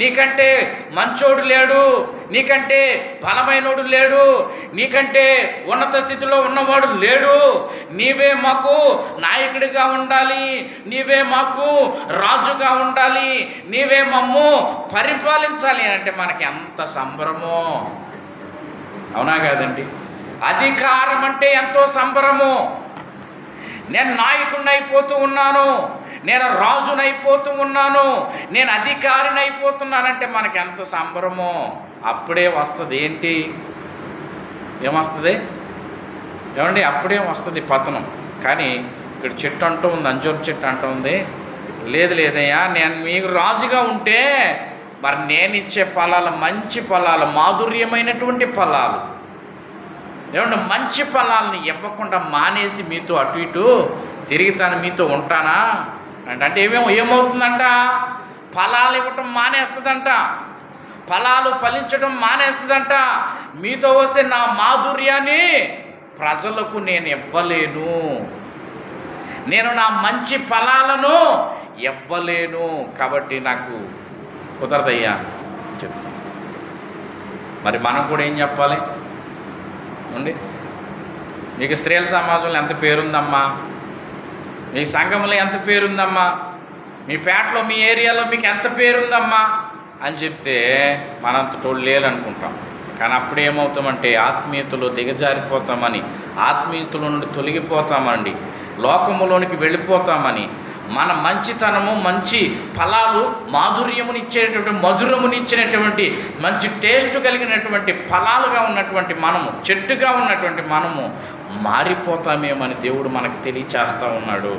నీకంటే మంచోడు లేడు, నీకంటే బలమైనోడు లేడు, నీకంటే ఉన్నత స్థితిలో ఉన్నవాడు లేడు, నీవే మాకు నాయకుడిగా ఉండాలి, నీవే మాకు రాజుగా ఉండాలి, నీవే మమ్ము పరిపాలించాలి అంటే మనకి ఎంత సంబరమో. అవునా కాదండి? అధికారం అంటే ఎంతో సంబరము. నేను నాయకుడిని అయిపోతూ ఉన్నాను, నేను రాజునైపోతూ ఉన్నాను, నేను అధికారిని అయిపోతున్నానంటే మనకి ఎంత సంబరమో. అప్పుడే వస్తుంది ఏంటి? ఏమొస్తుంది? ఏమండి అప్పుడే వస్తుంది పతనం. కానీ ఇక్కడ చెట్టు అంటూ ఉంది, అంజూరపు చెట్టు అంటూ ఉంది, లేదు లేదయ్యా నేను మీకు రాజుగా ఉంటే మరి నేను ఇచ్చే ఫలాలు మంచి ఫలాలు, మాధుర్యమైనటువంటి ఫలాలు, ఏమంటే మంచి ఫలాలను ఇవ్వకుండా మానేసి మీతో అటు ఇటు తిరిగితాను, మీతో ఉంటానా అంటే ఏమవుతుందంట? ఫలాలు ఇవ్వటం మానేస్తుందంట, ఫలాలు ఫలించడం మానేస్తుందంట. మీతో వస్తే నా మాధుర్యాన్ని ప్రజలకు నేను ఇవ్వలేను, నేను నా మంచి ఫలాలను ఇవ్వలేను, కాబట్టి నాకు కుదరదయ్యా చెప్తా. మరి మనం కూడా ఏం చెప్పాలి అండి? మీకు స్త్రీల సమాజంలో ఎంత పేరుందమ్మా, మీ సంఘంలో ఎంత పేరుందమ్మా, మీ పేటలో మీ ఏరియాలో మీకు ఎంత పేరుందమ్మా అని చెప్తే మనంత తోడు లేదనుకుంటాం. కానీ అప్పుడు ఏమవుతామంటే ఆత్మీయతలో దిగజారిపోతామని, ఆత్మీయతలో నుండి తొలగిపోతామండి, లోకములోనికి వెళ్ళిపోతామని, మన మంచితనము, మంచి ఫలాలు, మాధుర్యమునిచ్చేటటువంటి, మధురమునిచ్చినటువంటి, మంచి టేస్ట్ కలిగినటువంటి ఫలాలుగా ఉన్నటువంటి మనము, చెట్టుగా ఉన్నటువంటి మనము మారిపోతామేమని దేవుడు మనకు తెలియచేస్తూ ఉన్నాడు.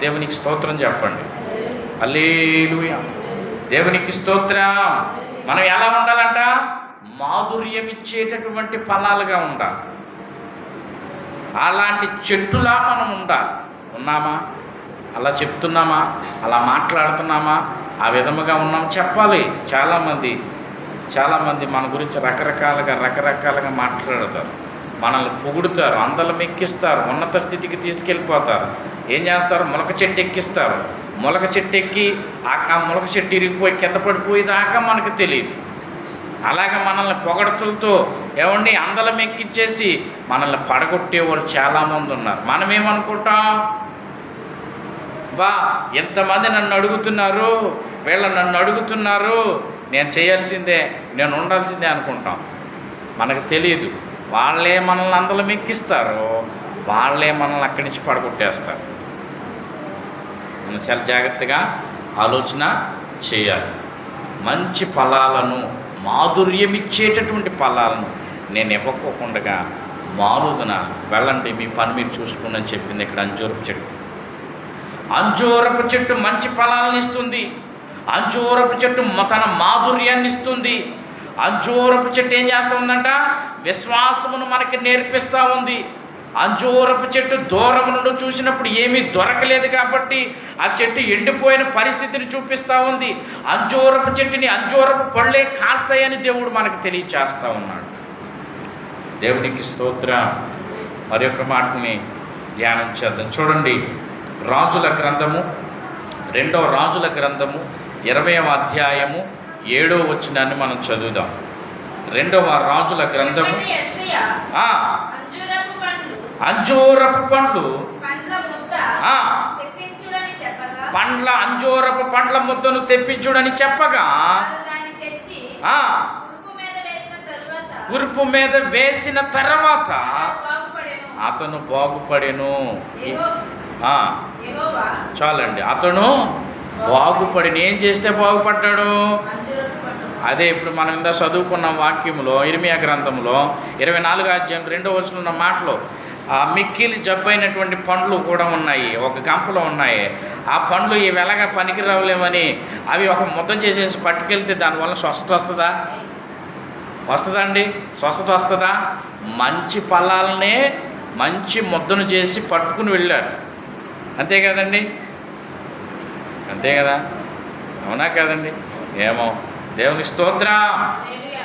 దేవునికి స్తోత్రం చెప్పండి. హల్లెలూయా, దేవునికి స్తోత్రం. మనం ఎలా ఉండాలంట? మాధుర్యం ఇచ్చేటటువంటి ఫలాలుగా ఉండాలి. అలాంటి చెట్టులా మనం ఉండాలి. ఉన్నామా? అలా చెప్తున్నామా? అలా మాట్లాడుతున్నామా? ఆ విధముగా ఉన్నాం చెప్పాలి. చాలామంది మన గురించి రకరకాలుగా మాట్లాడతారు, మనల్ని పొగుడుతారు, అందలం ఎక్కిస్తారు, ఉన్నత స్థితికి తీసుకెళ్ళిపోతారు. ఏం చేస్తారు? మొలక చెట్టు ఎక్కిస్తారు. మొలక చెట్టు ఎక్కి ఆ మొలక చెట్టు ఇరిగిపోయి కింద పడిపోయేదాకా మనకు తెలియదు. అలాగే మనల్ని పొగడతలతో ఏమండి అందలం ఎక్కిచ్చేసి మనల్ని పడగొట్టేవాళ్ళు చాలామంది ఉన్నారు. మనం ఏమనుకుంటాం? బా ఎంతమంది నన్ను అడుగుతున్నారు, వీళ్ళు నన్ను అడుగుతున్నారు, నేను చేయాల్సిందే, నేను ఉండాల్సిందే అనుకుంటాం. మనకు తెలియదు వాళ్ళే మనల్ని అందలం ఎక్కిస్తారు, వాళ్ళే మనల్ని అక్కడి నుంచి పడగొట్టేస్తారు. మనం చాలా జాగ్రత్తగా ఆలోచన చేయాలి. మంచి ఫలాలను, మాధుర్యం ఇచ్చేటటువంటి ఫలాలను నేను ఇవ్వకోకుండా మారుదున వెళ్ళండి, మీ పని మీరు చూసుకోండి అని చెప్పింది ఇక్కడ అంజూరపు చెట్టు. అంజూరపు చెట్టు మంచి ఫలాలను ఇస్తుంది. అంజూరపు చెట్టు తన మాధుర్యాన్ని ఇస్తుంది. అంజూరపు చెట్టు ఏం చేస్తూ ఉందంట? విశ్వాసమును మనకి నేర్పిస్తూ ఉంది. అంజూరపు చెట్టు దూరం నుండి చూసినప్పుడు ఏమీ దొరకలేదు కాబట్టి ఆ చెట్టు ఎండిపోయిన పరిస్థితిని చూపిస్తూ ఉంది. అంజూరపు చెట్టుని అంజూరపు పళ్ళే కాస్తాయని దేవుడు మనకు తెలియచేస్తూ ఉన్నాడు. దేవునికి స్తోత్రం. మరి యొక్క మాటని ధ్యానం చేద్దాం. చూడండి, రాజుల గ్రంథము, 2వ రాజుల గ్రంథము 20వ అధ్యాయము 7వ వచనాన్ని మనం చదువుదాం. 2వ రాజుల గ్రంథము అంజూరపు పండ్లు అంజూరపు పండ్ల ముద్దను తెప్పించుడని చెప్పగా కురుపు మీద వేసిన తర్వాత అతను బాగుపడెను. చాలండి, అతను బాగుపడిన. ఏం చేస్తే బాగుపడ్డాడు? అదే ఇప్పుడు మనం ఇందా చదువుకున్న వాక్యంలో ఇర్మియా గ్రంథంలో 24వ అధ్యాయం 2వ వచనంలో ఉన్న మాటలు, ఆ మిక్కిలి జబ్బైనటువంటి పండ్లు కూడా ఉన్నాయి, ఒక గంపలో ఉన్నాయి. ఆ పండ్లు ఈ వెలగా పనికి రావలేమని అవి ఒక ముద్ద చేసేసి పట్టుకెళ్తే దానివల్ల స్వస్థత వస్తుందా? వస్తుందా అండి? స్వస్థత వస్తుందా? మంచి ఫలాలనే మంచి ముద్దను చేసి పట్టుకుని వెళ్ళారు, అంతే కదండి? అంతే కదా, అవునా కదండి? ఏమో, దేవుని స్తోత్రం,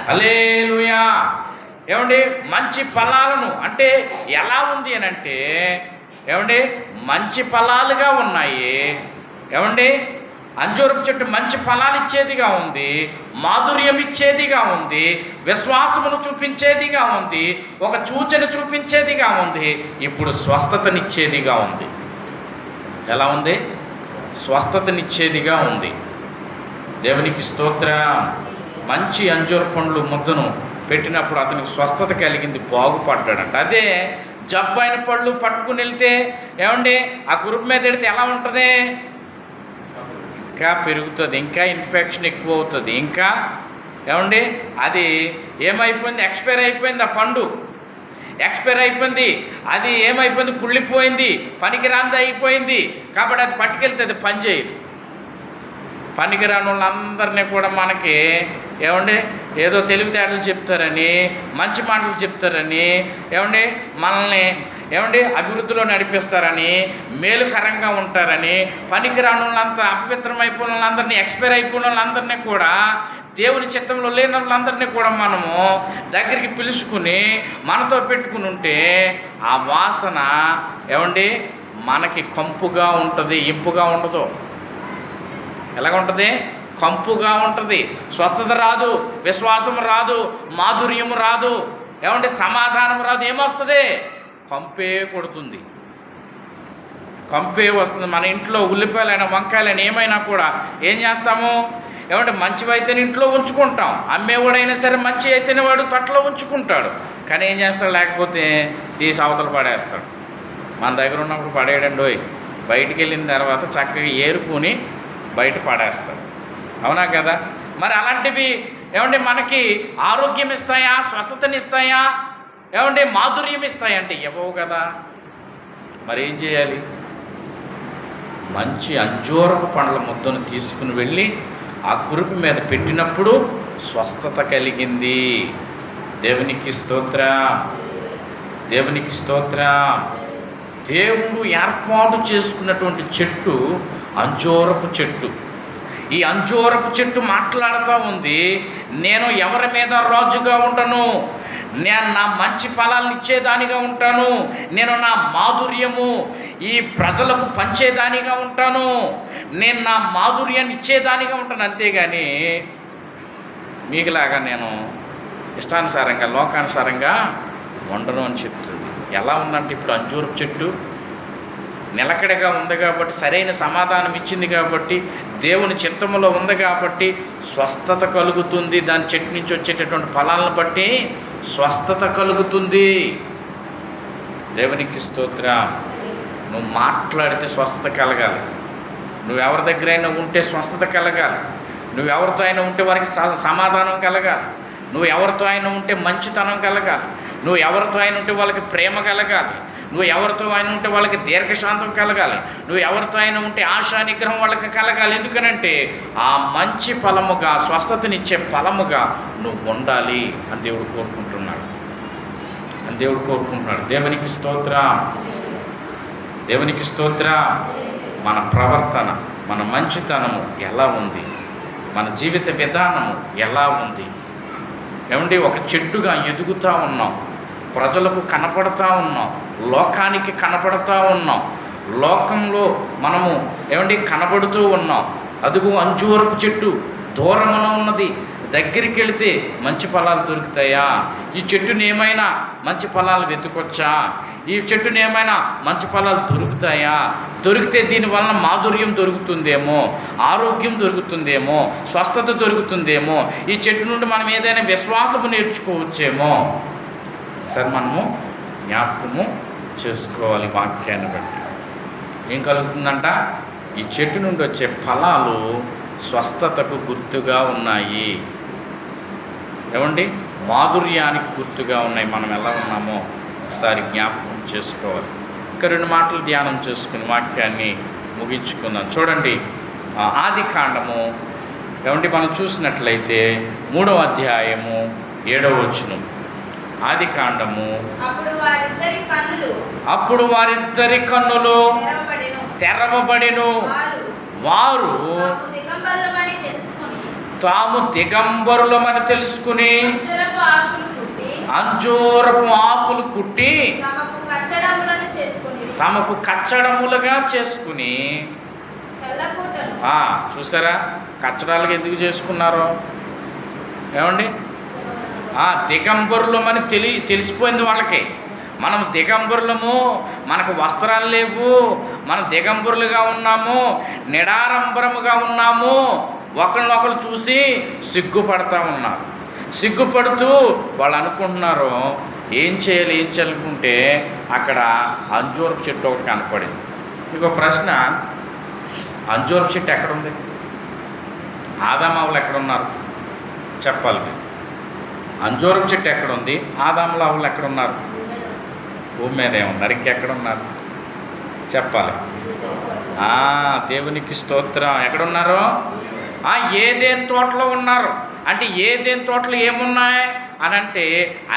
హల్లెలూయా. ఏమండి, మంచి ఫలాలను అంటే ఎలా ఉంది అని అంటే, ఏమండి, మంచి ఫలాలుగా ఉన్నాయి. ఏమండి, అంజూరపు చెట్టు మంచి ఫలాలు ఇచ్చేదిగా ఉంది, మాధుర్యం ఇచ్చేదిగా ఉంది, విశ్వాసమును చూపించేదిగా ఉంది, ఒక సూచన చూపించేదిగా ఉంది, ఇప్పుడు స్వస్థతనిచ్చేదిగా ఉంది. ఎలా ఉంది? స్వస్థతనిచ్చేదిగా ఉంది. దేవునికి స్తోత్రం. మంచి అంజూర పండ్లు ముద్దను పెట్టినప్పుడు అతనికి స్వస్థత కలిగింది, బాగుపడ్డాడంట. అదే జబ్బైన పళ్ళు పట్టుకుని వెళ్తే, ఏమండి, ఆ గ్రూప్ మీద పెడితే ఎలా ఉంటుంది? ఇంకా పెరుగుతుంది, ఇంకా ఇన్ఫెక్షన్ ఎక్కువ అవుతుంది, ఇంకా ఏమండి అది ఏమైపోయింది? ఎక్స్పైర్ అయిపోయింది, ఆ పండు ఎక్స్పైర్ అయిపోయింది, అది ఏమైపోయింది? కుళ్ళిపోయింది, పనికిరాంది అయిపోయింది. కాబట్టి అది పట్టుకెళ్తే అది పని చేయదు. పనికిరాని వాళ్ళందరినీ కూడా మనకి ఏమండి ఏదో తెలివితేటలు చెప్తారని, మంచి మాటలు చెప్తారని, ఏమండి మనల్ని ఏమండి అభివృద్ధిలో నడిపిస్తారని, మేలుకరంగా ఉంటారని, పనికిరాని వాళ్ళంతా అపవిత్రమైపోయిన వాళ్ళందరినీ, ఎక్స్పైర్ అయిపోయిన వాళ్ళందరినీ కూడా, దేవుని చిత్తంలో లేని వాళ్ళందరినీ కూడా మనము దగ్గరికి పిలుచుకుని మనతో పెట్టుకుని ఉంటే ఆ వాసన ఏమండి మనకి కంపుగా ఉంటుంది, ఇంపుగా ఉండదు. ఎలాగ ఉంటుంది? కంపుగా ఉంటుంది. స్వస్థత రాదు, విశ్వాసం రాదు, మాధుర్యము రాదు, ఏమంటే సమాధానం రాదు. ఏమొస్తుంది? కంపే కొడుతుంది, కంపే వస్తుంది. మన ఇంట్లో ఉల్లిపాయలైనా వంకాయలైనా ఏమైనా కూడా ఏం చేస్తాము? ఏమంటే మంచివైతేనే ఇంట్లో ఉంచుకుంటాం, అమ్మేవాడైనా సరే మంచి అయితేనే వాడు తట్లో ఉంచుకుంటాడు. కానీ ఏం చేస్తాడు? లేకపోతే తీసి అవతల పడేస్తాడు. మన దగ్గర ఉన్నప్పుడు పడేయడండి, బయటికి వెళ్ళిన తర్వాత చక్కగా ఏరుకుని బయట పడేస్తాడు, అవునా కదా? మరి అలాంటివి ఏమంటే మనకి ఆరోగ్యం ఇస్తాయా? స్వస్థతనిస్తాయా? ఏమంటే మాధుర్యం ఇస్తాయా అంటే ఇవ్వవు కదా. మరి ఏం చేయాలి? మంచి అంజూరపు పండ్ల ముద్దను తీసుకుని వెళ్ళి ఆ కురుపు మీద పెట్టినప్పుడు స్వస్థత కలిగింది. దేవునికి స్తోత్రం, దేవునికి స్తోత్రం. దేవుడు ఏర్పాటు చేసుకున్నటువంటి చెట్టు అంజూరపు చెట్టు. ఈ అంజూరపు చెట్టు మాట్లాడుతూ ఉంది, నేను ఎవరి మీద రాజుగా ఉండను, నేను నా మంచి ఫలాలను ఇచ్చేదానిగా ఉంటాను, నేను నా మాధుర్యము ఈ ప్రజలకు పంచేదానిగా ఉంటాను, నేను నా మాధుర్యాన్ని ఇచ్చేదానిగా ఉంటాను. అంతేగాని మీకులాగా నేను ఇష్టానుసారంగా లోకానుసారంగా ఉండను అని చెప్తుంది. ఎలా ఉందంటే ఇప్పుడు అంజూరపు చెట్టు నిలకడగా ఉంది కాబట్టి, సరైన సమాధానం ఇచ్చింది కాబట్టి, దేవుని చిత్తములో ఉంది కాబట్టి స్వస్థత కలుగుతుంది. దాని చెట్టు నుంచి వచ్చేటటువంటి ఫలాలను బట్టి స్వస్థత కలుగుతుంది. దేవునికి స్తోత్రం. నువ్వు మాట్లాడితే స్వస్థత కలగాలి, నువ్వెవరి దగ్గరైనా ఉంటే స్వస్థత కలగాలి, నువ్వెవరితో అయినా ఉంటే వారికి సమాధానం కలగాలి, నువ్వు ఎవరితో అయినా ఉంటే మంచితనం కలగాలి, నువ్వు ఎవరితో అయినా ఉంటే వాళ్ళకి ప్రేమ కలగాలి, నువ్వు ఎవరితో అయినా ఉంటే వాళ్ళకి దీర్ఘశాంతం కలగాలి, నువ్వు ఎవరితో అయినా ఉంటే ఆశా నిగ్రహం వాళ్ళకి కలగాలి. ఎందుకనంటే ఆ మంచి ఫలముగా, స్వస్థతనిచ్చే ఫలముగా నువ్వు ఉండాలి అని దేవుడు కోరుకుంటున్నాడు, అని దేవుడు కోరుకుంటున్నాడు. దేవునికి స్తోత్రం, దేవునికి స్తోత్రం. మన ప్రవర్తన, మన మంచితనము ఎలా ఉంది, మన జీవిత విధానము ఎలా ఉంది? ఏమండి, ఒక చెట్టుగా ఎదుగుతూ ఉన్నాం, ప్రజలకు కనపడతా ఉన్నాం, లోకానికి కనపడతా ఉన్నాం, లోకంలో మనము ఏమండి కనబడుతూ ఉన్నాం. అదుగు అంజూరపు చెట్టు దూరమున ఉన్నది, దగ్గరికి వెళితే మంచి ఫలాలు దొరుకుతాయా? ఈ చెట్టుని ఏమైనా మంచి ఫలాలు వెతుకొచ్చా? ఈ చెట్టుని ఏమైనా మంచి ఫలాలు దొరుకుతాయా? దొరికితే దీనివల్ల మాధుర్యం దొరుకుతుందేమో, ఆరోగ్యం దొరుకుతుందేమో, స్వస్థత దొరుకుతుందేమో, ఈ చెట్టు నుండి మనం ఏదైనా విశ్వాసము నేర్చుకోవచ్చేమో. సరే, మనము జ్ఞాపకము చేసుకోవాలి. వాక్యాన్ని బట్టి ఏం కలుగుతుందంట? ఈ చెట్టు నుండి వచ్చే ఫలాలు స్వస్థతకు గుర్తుగా ఉన్నాయి. ఏమండి మాధుర్యానికి గుర్తుగా ఉన్నాయి. మనం ఎలా ఉన్నామో ఒకసారి జ్ఞాపకం చేసుకోవాలి. ఇంకా 2 మాటలు ధ్యానం చేసుకుని వాక్యాన్ని ముగించుకుందాం. చూడండి, ఆది కాండము ఏమండి మనం చూసినట్లయితే 3వ అధ్యాయము 7వ వచనం. ఆది కాండము. అప్పుడు వారిద్దరి కన్నులు తెరవబడెను, వారు తాము దిగంబరులమని తెలుసుకుని అంజూరపు ఆకులు కుట్టి తమకు కచ్చడములుగా చేసుకుని. చూసారా కచ్చడాలుగా ఎందుకు చేసుకున్నారో? ఏమండి దిగంబరులమని తెలిసిపోయింది వాళ్ళకి. మనం దిగంబరులము, మనకు వస్త్రాలు లేవు, మనం దిగంబరులుగా ఉన్నాము, నిడారంబరముగా ఉన్నాము. ఒకరినొకరు చూసి సిగ్గుపడతా ఉన్నారు. సిగ్గుపడుతూ వాళ్ళు అనుకుంటున్నారు ఏం చేయాలనుకుంటే అక్కడ అంజూరపు చెట్టు ఒకటి కనపడింది. ఇంకో ప్రశ్న, అంజూరపు చెట్టు ఎక్కడుంది? ఆదామావులు ఎక్కడున్నారు చెప్పాలి మీరు. అంజూరపు చెట్టు ఎక్కడుంది? ఆదాములు ఎక్కడున్నారు? భూమి మీద ఏమున్నారు? ఇంకెక్కడున్నారు చెప్పాలి. దేవునికి స్తోత్రం. ఎక్కడున్నారు? ఏదేని తోటలో ఉన్నారు. అంటే ఏదేని తోటలో ఏమున్నాయి అని అంటే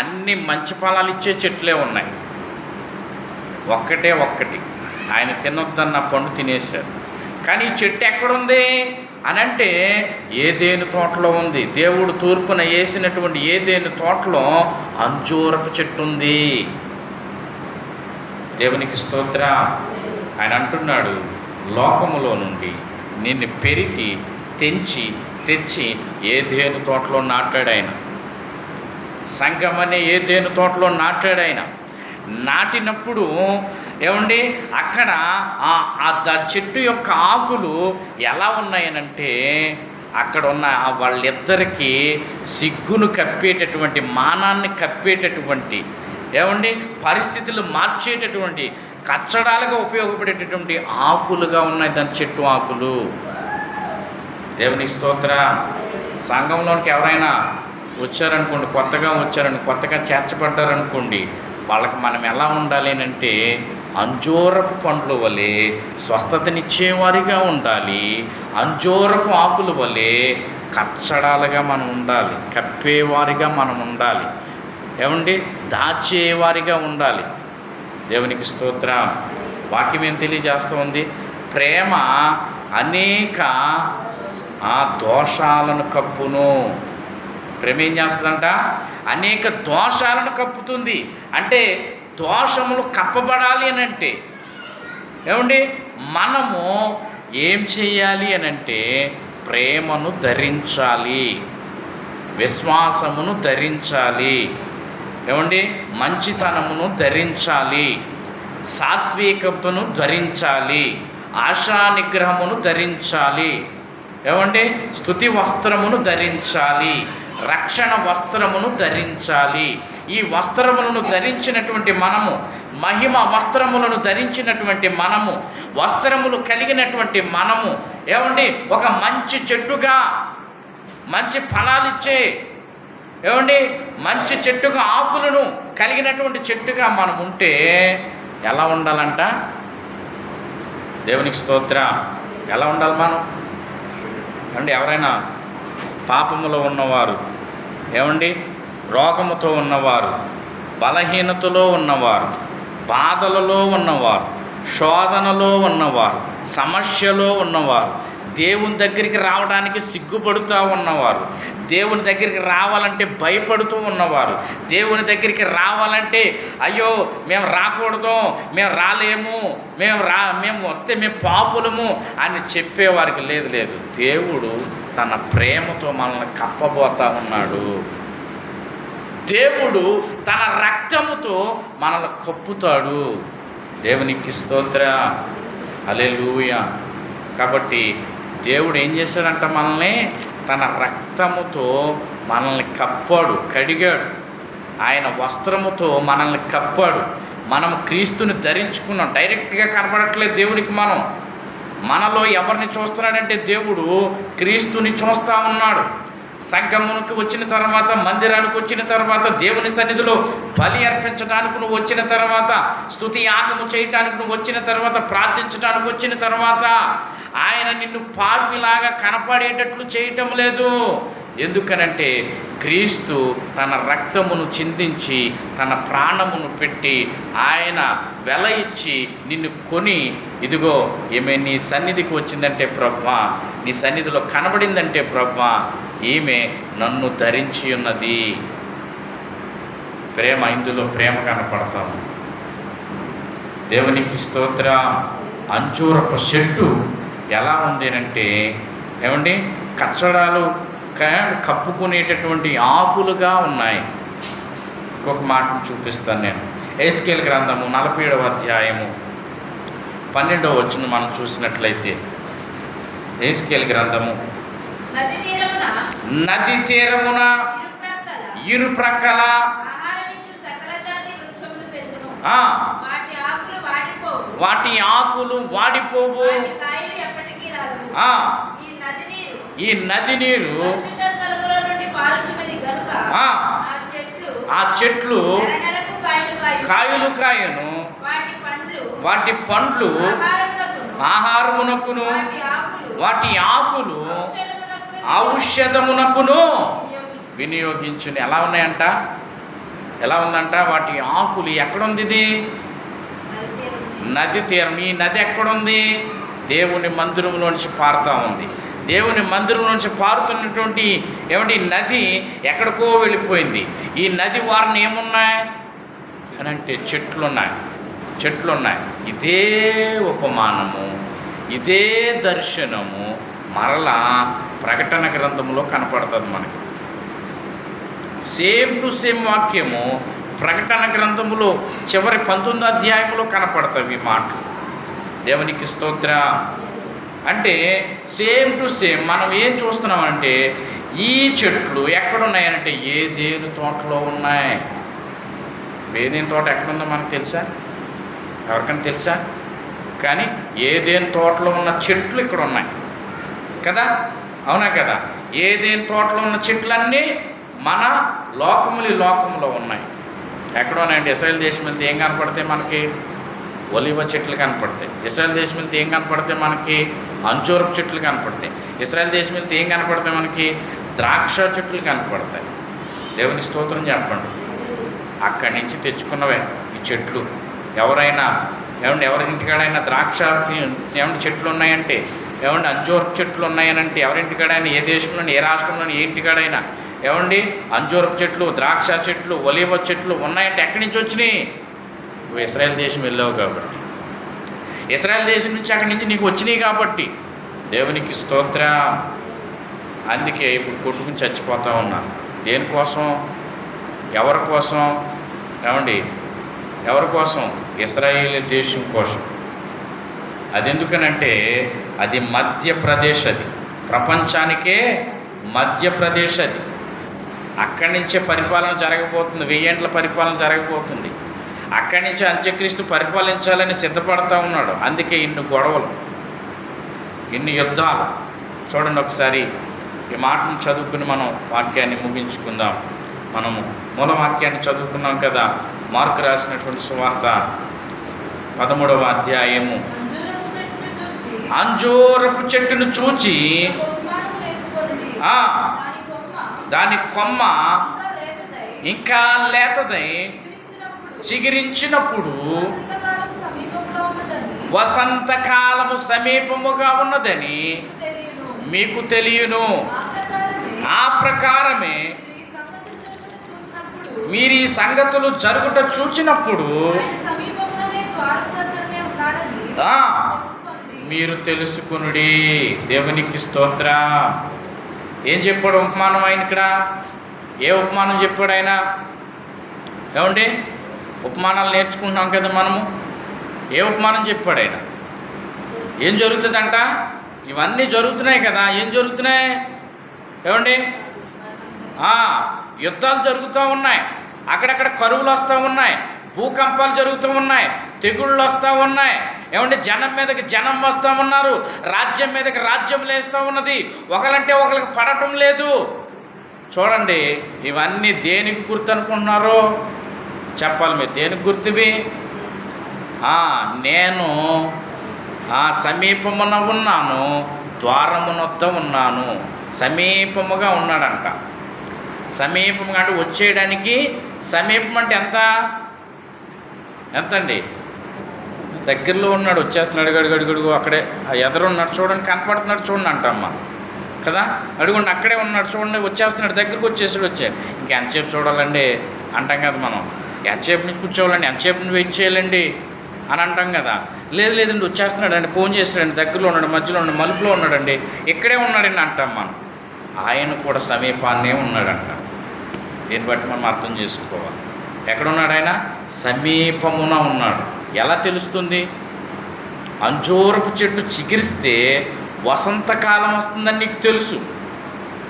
అన్ని మంచి ఫలాలు ఇచ్చే చెట్లే ఉన్నాయి. ఒక్కటి ఆయన తినొద్దన్న పండు తినేశారు. కానీ ఈ చెట్టు ఎక్కడుంది అని అంటే ఏదేని తోటలో ఉంది. దేవుడు తూర్పున వేసినటువంటి ఏదేని తోటలో అంజూరపు చెట్టు ఉంది. దేవునికి స్తోత్రం. ఆయన అంటున్నాడు, లోకములో నుండి నిన్ను పెరిగి తెచ్చి ఏదేను తోటలో నాటాడు ఆయన. సంఘమనే ఏదేను తోటలో నాటాడు ఆయన. నాటినప్పుడు ఏమండి అక్కడ ఆ చెట్టు యొక్క ఆకులు ఎలా ఉన్నాయనంటే అక్కడ ఉన్న వాళ్ళిద్దరికీ సిగ్గును కప్పేటటువంటి, మానాన్ని కప్పేటటువంటి, ఏమండి పరిస్థితులు మార్చేటటువంటి, కచ్చడాలుగా ఉపయోగపడేటటువంటి ఆకులుగా ఉన్నాయి దాని చెట్టు ఆకులు. దేవునికి స్తోత్రం. సంఘంలోనికి ఎవరైనా వచ్చారనుకోండి, కొత్తగా చేర్చబడ్డారనుకోండి, వాళ్ళకి మనం ఎలా ఉండాలి అంటే అంజూరపు పండ్ల వలె స్వస్థతనిచ్చేవారిగా ఉండాలి. అంజూరపు ఆకుల వలె కచ్చడాలుగా మనం ఉండాలి, కప్పేవారిగా మనం ఉండాలి. ఏమండి దాచేవారిగా ఉండాలి. దేవునికి స్తోత్రం. వాక్యం ఏం తెలియజేస్తుంది? ప్రేమ అనేక దోషాలను కప్పును. ప్రేమ ఏం చేస్తుందంట? అనేక దోషాలను కప్పుతుంది. అంటే దోషములు కప్పబడాలి అని అంటే ఏమండి మనము ఏం చేయాలి అని అంటే ప్రేమను ధరించాలి, విశ్వాసమును ధరించాలి, ఏమండి మంచితనమును ధరించాలి, సాత్వికతను ధరించాలి, ఆశా నిగ్రహమును ధరించాలి, ఏమండి స్తుతి వస్త్రమును ధరించాలి, రక్షణ వస్త్రమును ధరించాలి. ఈ వస్త్రములను ధరించినటువంటి మనము, మహిమ వస్త్రములను ధరించినటువంటి మనము, వస్త్రములు కలిగినటువంటి మనము, ఏమండి ఒక మంచి చెట్టుగా, మంచి ఫలాలిచ్చే, ఏమండి మంచి చెట్టుగా, ఆకులను కలిగినటువంటి చెట్టుగా మనం ఉంటే ఎలా ఉండాలంట? దేవునికి స్తోత్రం. ఎలా ఉండాలి మనం? అంటే ఎవరైనా పాపములో ఉన్నవారు, ఏమండి రోగముతో ఉన్నవారు, బలహీనతలో ఉన్నవారు, బాధలలో ఉన్నవారు, శోధనలో ఉన్నవారు, సమస్యలో ఉన్నవారు, దేవుని దగ్గరికి రావడానికి సిగ్గుపడుతూ ఉన్నవారు, దేవుని దగ్గరికి రావాలంటే భయపడుతూ ఉన్నవారు, దేవుని దగ్గరికి రావాలంటే అయ్యో మేము రాకూడదు, మేము రాలేము, మేము వస్తే మేము పాపులము అని చెప్పేవారికి లేదు. దేవుడు తన ప్రేమతో మనల్ని కప్పబోతా ఉన్నాడు. దేవుడు తన రక్తముతో మనల్ని కప్పుతాడు. దేవునికి స్తోత్రం. హల్లెలూయా. కాబట్టి దేవుడు ఏం చేశాడంట? మనల్ని తన రక్తముతో మనల్ని కప్పాడు, కడిగాడు. ఆయన వస్త్రముతో మనల్ని కప్పాడు. మనం క్రీస్తుని ధరించుకున్నాం. డైరెక్ట్గా కనపడట్లేదు దేవునికి. మనలో ఎవరిని చూస్తున్నాడంటే దేవుడు క్రీస్తుని చూస్తూ ఉన్నాడు. సంఘమునికి వచ్చిన తర్వాత, మందిరానికి వచ్చిన తర్వాత, దేవుని సన్నిధిలో బలి అర్పించడానికి నువ్వు వచ్చిన తర్వాత, స్తుతి యాగము చేయటానికి నువ్వు వచ్చిన తర్వాత, ప్రార్థించడానికి వచ్చిన తర్వాత ఆయన నిన్ను పాపిలాగా కనపడేటట్లు చేయటం లేదు. ఎందుకనంటే క్రీస్తు తన రక్తమును చిందించి తన ప్రాణమును పెట్టి ఆయన వెల ఇచ్చి నిన్ను కొని, ఇదిగో ఈమె నీ సన్నిధికి వచ్చిందంటే ప్రభువా, నీ సన్నిధిలో కనబడిందంటే ప్రభువా, ఈమె నన్ను ధరించి ఉన్నది. ప్రేమ, ఇందులో ప్రేమ కనపడతాము. దేవునికి స్తోత్ర. అంజూరపు చెట్టు ఎలా ఉంది అంటే ఏమండి, కచ్చడాలు కప్పుకునేటటువంటి ఆకులుగా ఉన్నాయి. ఇంకొక మాటను చూపిస్తాను నేను. ఎహెజ్కేలు గ్రంథము 47వ అధ్యాయము 12వ వచనం మనం చూసినట్లయితే, ఎహెజ్కేలు గ్రంథము నది తీరమున ఇరుప్రక్కల వాటి ఆకులు వాడిపోవు. ఈ నది నీరు ఆ చెట్లు కాయలు కాయను, వాటి పండ్లు ఆహారమునకును, వాటి ఆకులు ఔషధమునకును వినియోగించును. ఎలా ఉన్నాయంట? ఎలా ఉందంట? వాటి ఆకులు ఎక్కడుంది? ఇది నది తీరం. ఈ నది ఎక్కడుంది? దేవుని మందిరంలోంచి పారుతూ ఉంది. దేవుని మందిరం నుంచి పారుతున్నటువంటి ఏమంటే నది ఎక్కడికో వెళ్ళిపోయింది. ఈ నది వారిని ఏమున్నాయి అని అంటే చెట్లు ఉన్నాయి. ఇదే ఉపమానము, ఇదే దర్శనము మరలా ప్రకటన గ్రంథంలో కనపడుతుంది మనకి. సేమ్ టు సేమ్ వాక్యము ప్రకటన గ్రంథములో చివరి 19వ అధ్యాయంలో కనపడతాయి ఈ మాటలు. దేవునికి స్తోత్ర. అంటే సేమ్ టు సేమ్ మనం ఏం చూస్తున్నామంటే ఈ చెట్లు ఎక్కడున్నాయనంటే ఏదేను తోటలో ఉన్నాయి. ఏదేను తోట ఎక్కడుందో మనకు తెలుసా? ఎవరికైనా తెలుసా? కానీ ఏదేను తోటలో ఉన్న చెట్లు ఇక్కడ ఉన్నాయి కదా, అవునా కదా? ఏదేను తోటలో ఉన్న చెట్లన్నీ మన లోకంలో ఉన్నాయి. ఎక్కడోనండి? ఇశ్రాయేల్ దేశం వెళ్తే ఏం కనపడతాయి మనకి? ఒలివ చెట్లు కనపడతాయి. ఇశ్రాయేల్ దేశం వెళ్తే ఏం కనపడతాయి మనకి? అంజూరపు చెట్లు కనపడతాయి. ఇశ్రాయేల్ దేశం వెళ్తే ఏం కనపడతాయి మనకి? ద్రాక్ష చెట్లు కనపడతాయి. దేవుని స్తోత్రం చెప్పండి. అక్కడి నుంచి తెచ్చుకున్నవే ఈ చెట్లు. ఎవరైనా ఎవరి ఇంటికాడైనా ద్రాక్ష ఏమంటే చెట్లు ఉన్నాయంటే, ఏమండి అంజూరపు చెట్లు ఉన్నాయనంటే, ఎవరింటికాడైనా, ఏ దేశంలో, ఏ రాష్ట్రంలో, ఏ ఇంటికాడైనా ఏమండి అంజూరపు చెట్లు, ద్రాక్ష చెట్లు, ఒలివ చెట్లు ఉన్నాయంటే ఎక్కడి నుంచి వచ్చినాయి? నువ్వు ఇశ్రాయేల్ దేశం వెళ్ళావు కాబట్టి, ఇశ్రాయేల్ దేశం నుంచి అక్కడి నుంచి నీకు వచ్చినాయి కాబట్టి దేవునికి స్తోత్ర. అందుకే ఇప్పుడు కొట్టుకుని చచ్చిపోతూ ఉన్నాను. దేనికోసం? ఎవరి కోసం? ఏమండి ఎవరి కోసం? ఇశ్రాయేల్ దేశం కోసం. అది ఎందుకనంటే అది మధ్యప్రదేశ్, అది ప్రపంచానికే మధ్యప్రదేశ్. అది అక్కడి నుంచే పరిపాలన జరగబోతుంది. 1000 ఏండ్ల పరిపాలన జరగబోతుంది. అక్కడి నుంచి అంత్యక్రీస్తు పరిపాలించాలని సిద్ధపడతా ఉన్నాడు. అందుకే ఇన్ని గొడవలు, ఇన్ని యుద్ధాలు. చూడండి ఒకసారి ఈ మాటను చదువుకుని మనం వాక్యాన్ని ముగించుకుందాం. మనము మూల వాక్యాన్ని చదువుకున్నాం కదా, మార్కు రాసినటువంటి సువార్త 13వ అధ్యాయము. అంజూరపు చెట్టును చూచి దాని కొమ్మ ఇంకా లేతదై చిగిరించినప్పుడు వసంతకాలము సమీపముగా ఉన్నదని మీకు తెలియను. ఆ ప్రకారమే మీరు ఈ సంగతులు జరుగుట చూచినప్పుడు మీరు తెలుసుకునుడి. దేవునికి స్తోత్ర. ఏం చెప్పాడు ఉపమానం ఆయన ఇక్కడ? ఏ ఉపమానం చెప్పాడు ఆయన? ఏమండి ఉపమానాలు నేర్చుకుంటున్నాం కదా మనము. ఏ ఉపమానం చెప్పాడు ఆయన? ఏం జరుగుతుందంట? ఇవన్నీ జరుగుతున్నాయి కదా. ఏం జరుగుతున్నాయి? ఏమండి యుద్ధాలు జరుగుతూ ఉన్నాయి, అక్కడక్కడ కరువులు వస్తూ ఉన్నాయి, భూకంపాలు జరుగుతూ ఉన్నాయి, తెగుళ్ళు వస్తూ ఉన్నాయి. ఏమంటే జనం మీదకి జనం వస్తూ ఉన్నారు, రాజ్యం మీదకి రాజ్యం లేస్తూ ఉన్నది. ఒకరంటే ఒకరికి పడటం లేదు. చూడండి, ఇవన్నీ దేనికి గుర్తు అనుకుంటున్నారు? చెప్పాలి మీరు, దేనికి గుర్తువి? నేను సమీపమున ఉన్నాను, ద్వారమునొద్ద ఉన్నాను. సమీపముగా ఉన్నాడంట. సమీపముగా అంటే వచ్చేయడానికి, సమీపం అంటే ఎంతండి? దగ్గరలో ఉన్నాడు, వచ్చేస్తున్నాడు. అడుగు అక్కడే ఎదురున్నాడు చూడండి, కనపడుతున్నాడు చూడండి అంటమ్మ కదా. అడుగుండి అక్కడే ఉన్నాడు చూడండి, వచ్చేస్తున్నాడు, దగ్గరికి వచ్చేసాడు. ఇంకెంతసేపు చూడాలండి అంటాం కదా మనం. ఎంతసేపు నుంచి కూర్చోవాలండి, ఎంతసేపు నుంచి వెయిట్ చేయాలండి అని అంటాం కదా. లేదండి వచ్చేస్తున్నాడు అండి, ఫోన్ చేస్తాడండి, దగ్గరలో ఉన్నాడు, మధ్యలో ఉన్నాడు, మలుపులో ఉన్నాడండి, ఇక్కడే ఉన్నాడండి అంటాం మనం. ఆయన కూడా సమీపాన్నే ఉన్నాడంట. దీన్ని బట్టి మనం అర్థం చేసుకోవాలి. ఎక్కడున్నాడు ఆయన? సమీపమున ఉన్నాడు. ఎలా తెలుస్తుంది? అంజూరపు చెట్టు చిగిరిస్తే వసంతకాలం వస్తుందని నీకు తెలుసు.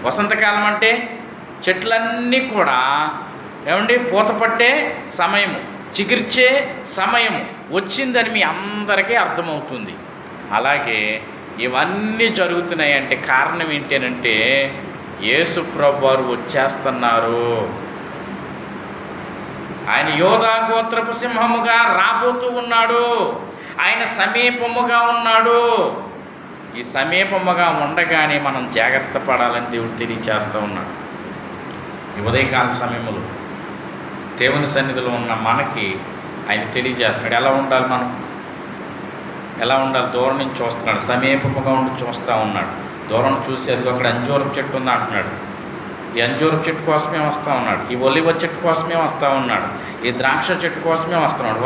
వసంతకాలం అంటే చెట్లన్నీ కూడా పూత పట్టే సమయము, చిగిర్చే సమయము వచ్చిందని మీ అందరికీ అర్థమవుతుంది. అలాగే ఇవన్నీ జరుగుతున్నాయంటే కారణం ఏంటంటే యేసు ప్రభువారు వచ్చేస్తున్నారు. ఆయన యోధా గోత్రపు సింహముగా రాబోతూ ఉన్నాడు. ఆయన సమీపముగా ఉన్నాడు. ఈ సమీపముగా ఉండగానే మనం జాగ్రత్త పడాలని దేవుడు తెలియచేస్తూ ఉన్నాడు. ఈ ఉదయకాల సమయంలో దేవుని సన్నిధిలో ఉన్న మనకి ఆయన తెలియజేస్తున్నాడు ఎలా ఉండాలి, మనం ఎలా ఉండాలి. దూరం నుంచి చూస్తున్నాడు, సమీపముగా ఉండి చూస్తూ ఉన్నాడు. దూరం చూసి అదిగో అక్కడ అంజూరపు చెట్టు ఉంది అంటున్నాడు. ఈ అంజూరపు చెట్టు కోసమే వస్తూ ఉన్నాడు, ఈ ఒలివ చెట్టు కోసమే వస్తూ ఉన్నాడు, ఈ ద్రాక్ష చెట్టు కోసమే వస్తున్నాడు.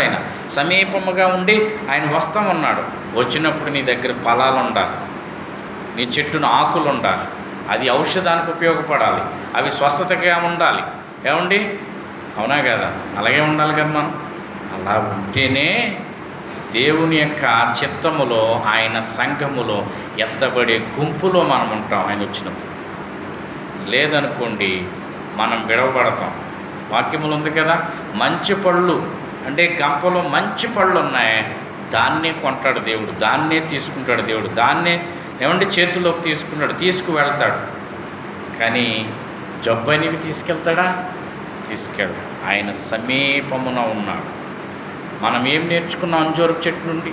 ఆయన సమీపముగా ఉండి ఆయన వస్తూ ఉన్నాడు. వచ్చినప్పుడు నీ దగ్గర ఫలాలు ఉండాలి, నీ చెట్టును ఆకులు ఉండాలి, అది ఔషధానికి ఉపయోగపడాలి, అవి స్వస్థతగా ఉండాలి. అవునా కదా? అలాగే ఉండాలి కదా మనం. అలా ఉంటేనే దేవుని యొక్క చిత్తములో, ఆయన సంఘములో ఎత్తబడే గుంపులో మనం ఉంటాం ఆయన వచ్చినప్పుడు. లేదనుకోండి మనం విడవబడతాం. వాక్యములు ఉంది కదా, మంచి పళ్ళు అంటే గంపలో మంచి పళ్ళు ఉన్నాయి, దాన్నే కొంటాడు దేవుడు, దాన్నే తీసుకుంటాడు దేవుడు, దాన్నే చేతుల్లోకి తీసుకుంటాడు, తీసుకువెళ్తాడు. కానీ జబ్బైనవి తీసుకెళ్తాడా? తీసుకెళ్ళాడు. ఆయన సమీపమున ఉన్నాడు. మనం ఏం నేర్చుకున్నాం అంజూరపు చెట్టు నుండి?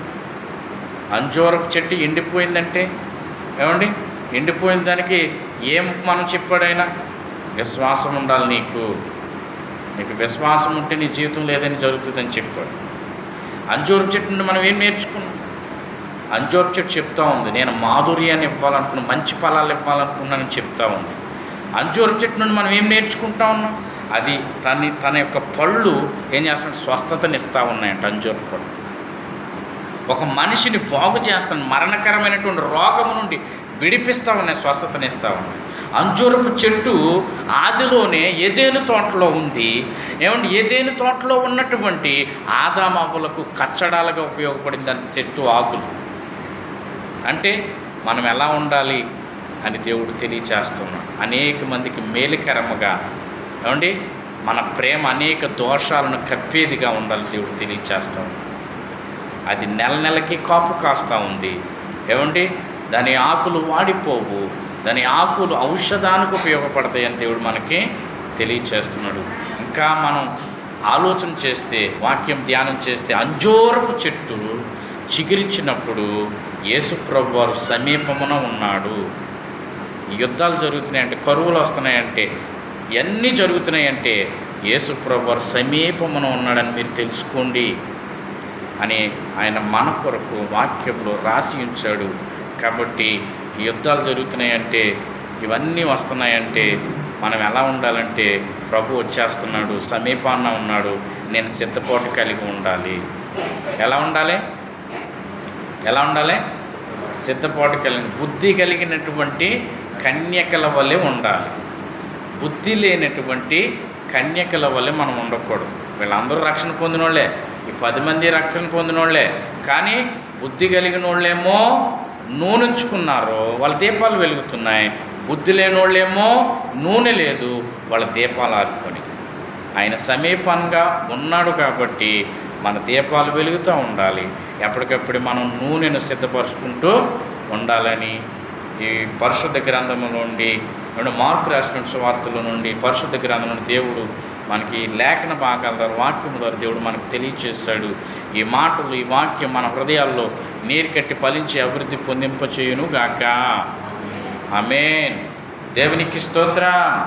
అంజూరపు చెట్టు ఎండిపోయిందంటే ఎండిపోయిన దానికి ఏం మనం చెప్పాడైనా? విశ్వాసం ఉండాలి నీకు విశ్వాసం ఉంటే నీ జీవితం లేదని జరుగుతుందని చెప్పాడు. అంజూరపు చెట్టు నుండి మనం ఏం నేర్చుకున్నాం? అంజూరపు చెట్టు చెప్తా ఉంది, నేను మాధుర్యాన్ని ఇవ్వాలనుకున్నాను, మంచి ఫలాలు ఇవ్వాలనుకున్నానని చెప్తా ఉంది. అంజూరపు చెట్టు నుండి మనం ఏం నేర్చుకుంటా ఉన్నాం? అది తన యొక్క పళ్ళు ఏం చేస్తాడు? స్వస్థతని ఇస్తూ ఉన్నాయంట. అంజూరపు పళ్ళు ఒక మనిషిని బాగు చేస్తాను, మరణకరమైనటువంటి రోగము నుండి విడిపిస్తూ ఉన్నాయి, స్వస్థతని ఇస్తూ ఉన్నాయి. అంజూరపు చెట్టు ఆదిలోనే ఏదెను తోటలో ఉంది. ఏదెను తోటలో ఉన్నటువంటి ఆదామవ్వలకు కచ్చడాలుగా ఉపయోగపడింది దాని చెట్టు ఆకులు. అంటే మనం ఎలా ఉండాలి అని దేవుడు తెలియచేస్తున్నాడు. అనేక మందికి మేలుకరముగా మన ప్రేమ అనేక దోషాలను కప్పేదిగా ఉండాలి దేవుడు తెలియచేస్తాడు. అది నెలకి కాపు కాస్తూ ఉంది. దాని ఆకులు వాడిపోవు, దాని ఆకులు ఔషధానికి ఉపయోగపడతాయని దేవుడు మనకి తెలియచేస్తున్నాడు. ఇంకా మనం ఆలోచన చేస్తే, వాక్యం ధ్యానం చేస్తే, అంజూరపు చెట్టు చిగురించినప్పుడు యేసు ప్రభువారు సమీపమున ఉన్నాడు. యుద్ధాలు జరుగుతున్నాయంటే, కరువులు వస్తున్నాయంటే, ఇవన్నీ జరుగుతున్నాయంటే యేసు ప్రభువారు సమీపమున ఉన్నాడని మీరు తెలుసుకోండి అని ఆయన మన కొరకు వాక్యంలో రాసి ఉంచాడు. కాబట్టి యుద్ధాలు జరుగుతున్నాయంటే, ఇవన్నీ వస్తున్నాయంటే మనం ఎలా ఉండాలంటే, ప్రభు వచ్చేస్తున్నాడు, సమీపాన్న ఉన్నాడు, నేను సిద్ధపాటు కలిగి ఉండాలి. ఎలా ఉండాలి? సిద్ధపాటు కలిగి, బుద్ధి కలిగినటువంటి కన్యకల వలె ఉండాలి. బుద్ధి లేనటువంటి కన్యకల వలె మనం ఉండకూడదు. వీళ్ళందరూ రక్షణ పొందిన వాళ్ళే, ఈ 10 మంది రక్షణ పొందిన వాళ్ళే. కానీ బుద్ధి కలిగిన వాళ్ళేమో నూనెంచుకున్నారు, వాళ్ళ దీపాలు వెలుగుతున్నాయి. బుద్ధి లేని వాళ్ళేమో నూనె లేదు, వాళ్ళ దీపాలు ఆరుకొని. ఆయన సమీపంగా ఉన్నాడు కాబట్టి మన దీపాలు వెలుగుతూ ఉండాలి. ఎప్పటికప్పుడు మనం నూనెను సిద్ధపరుచుకుంటూ ఉండాలని ఈ పరిశుద్ధ గ్రంథము నుండి మార్కు రాసిన సువార్తల నుండి పరిశుద్ధ గ్రంథం నుండి దేవుడు మనకి లేఖన భాగాల ద్వారా వాక్యం ద్వారా దేవుడు మనకు తెలియచేస్తాడు. ఈ మాటలు, ఈ వాక్యం మన హృదయాల్లో నీరు కట్టి ఫలించి అభివృద్ధి పొందింపచేయును గాక. ఆమేన్. దేవునికి స్తోత్రం.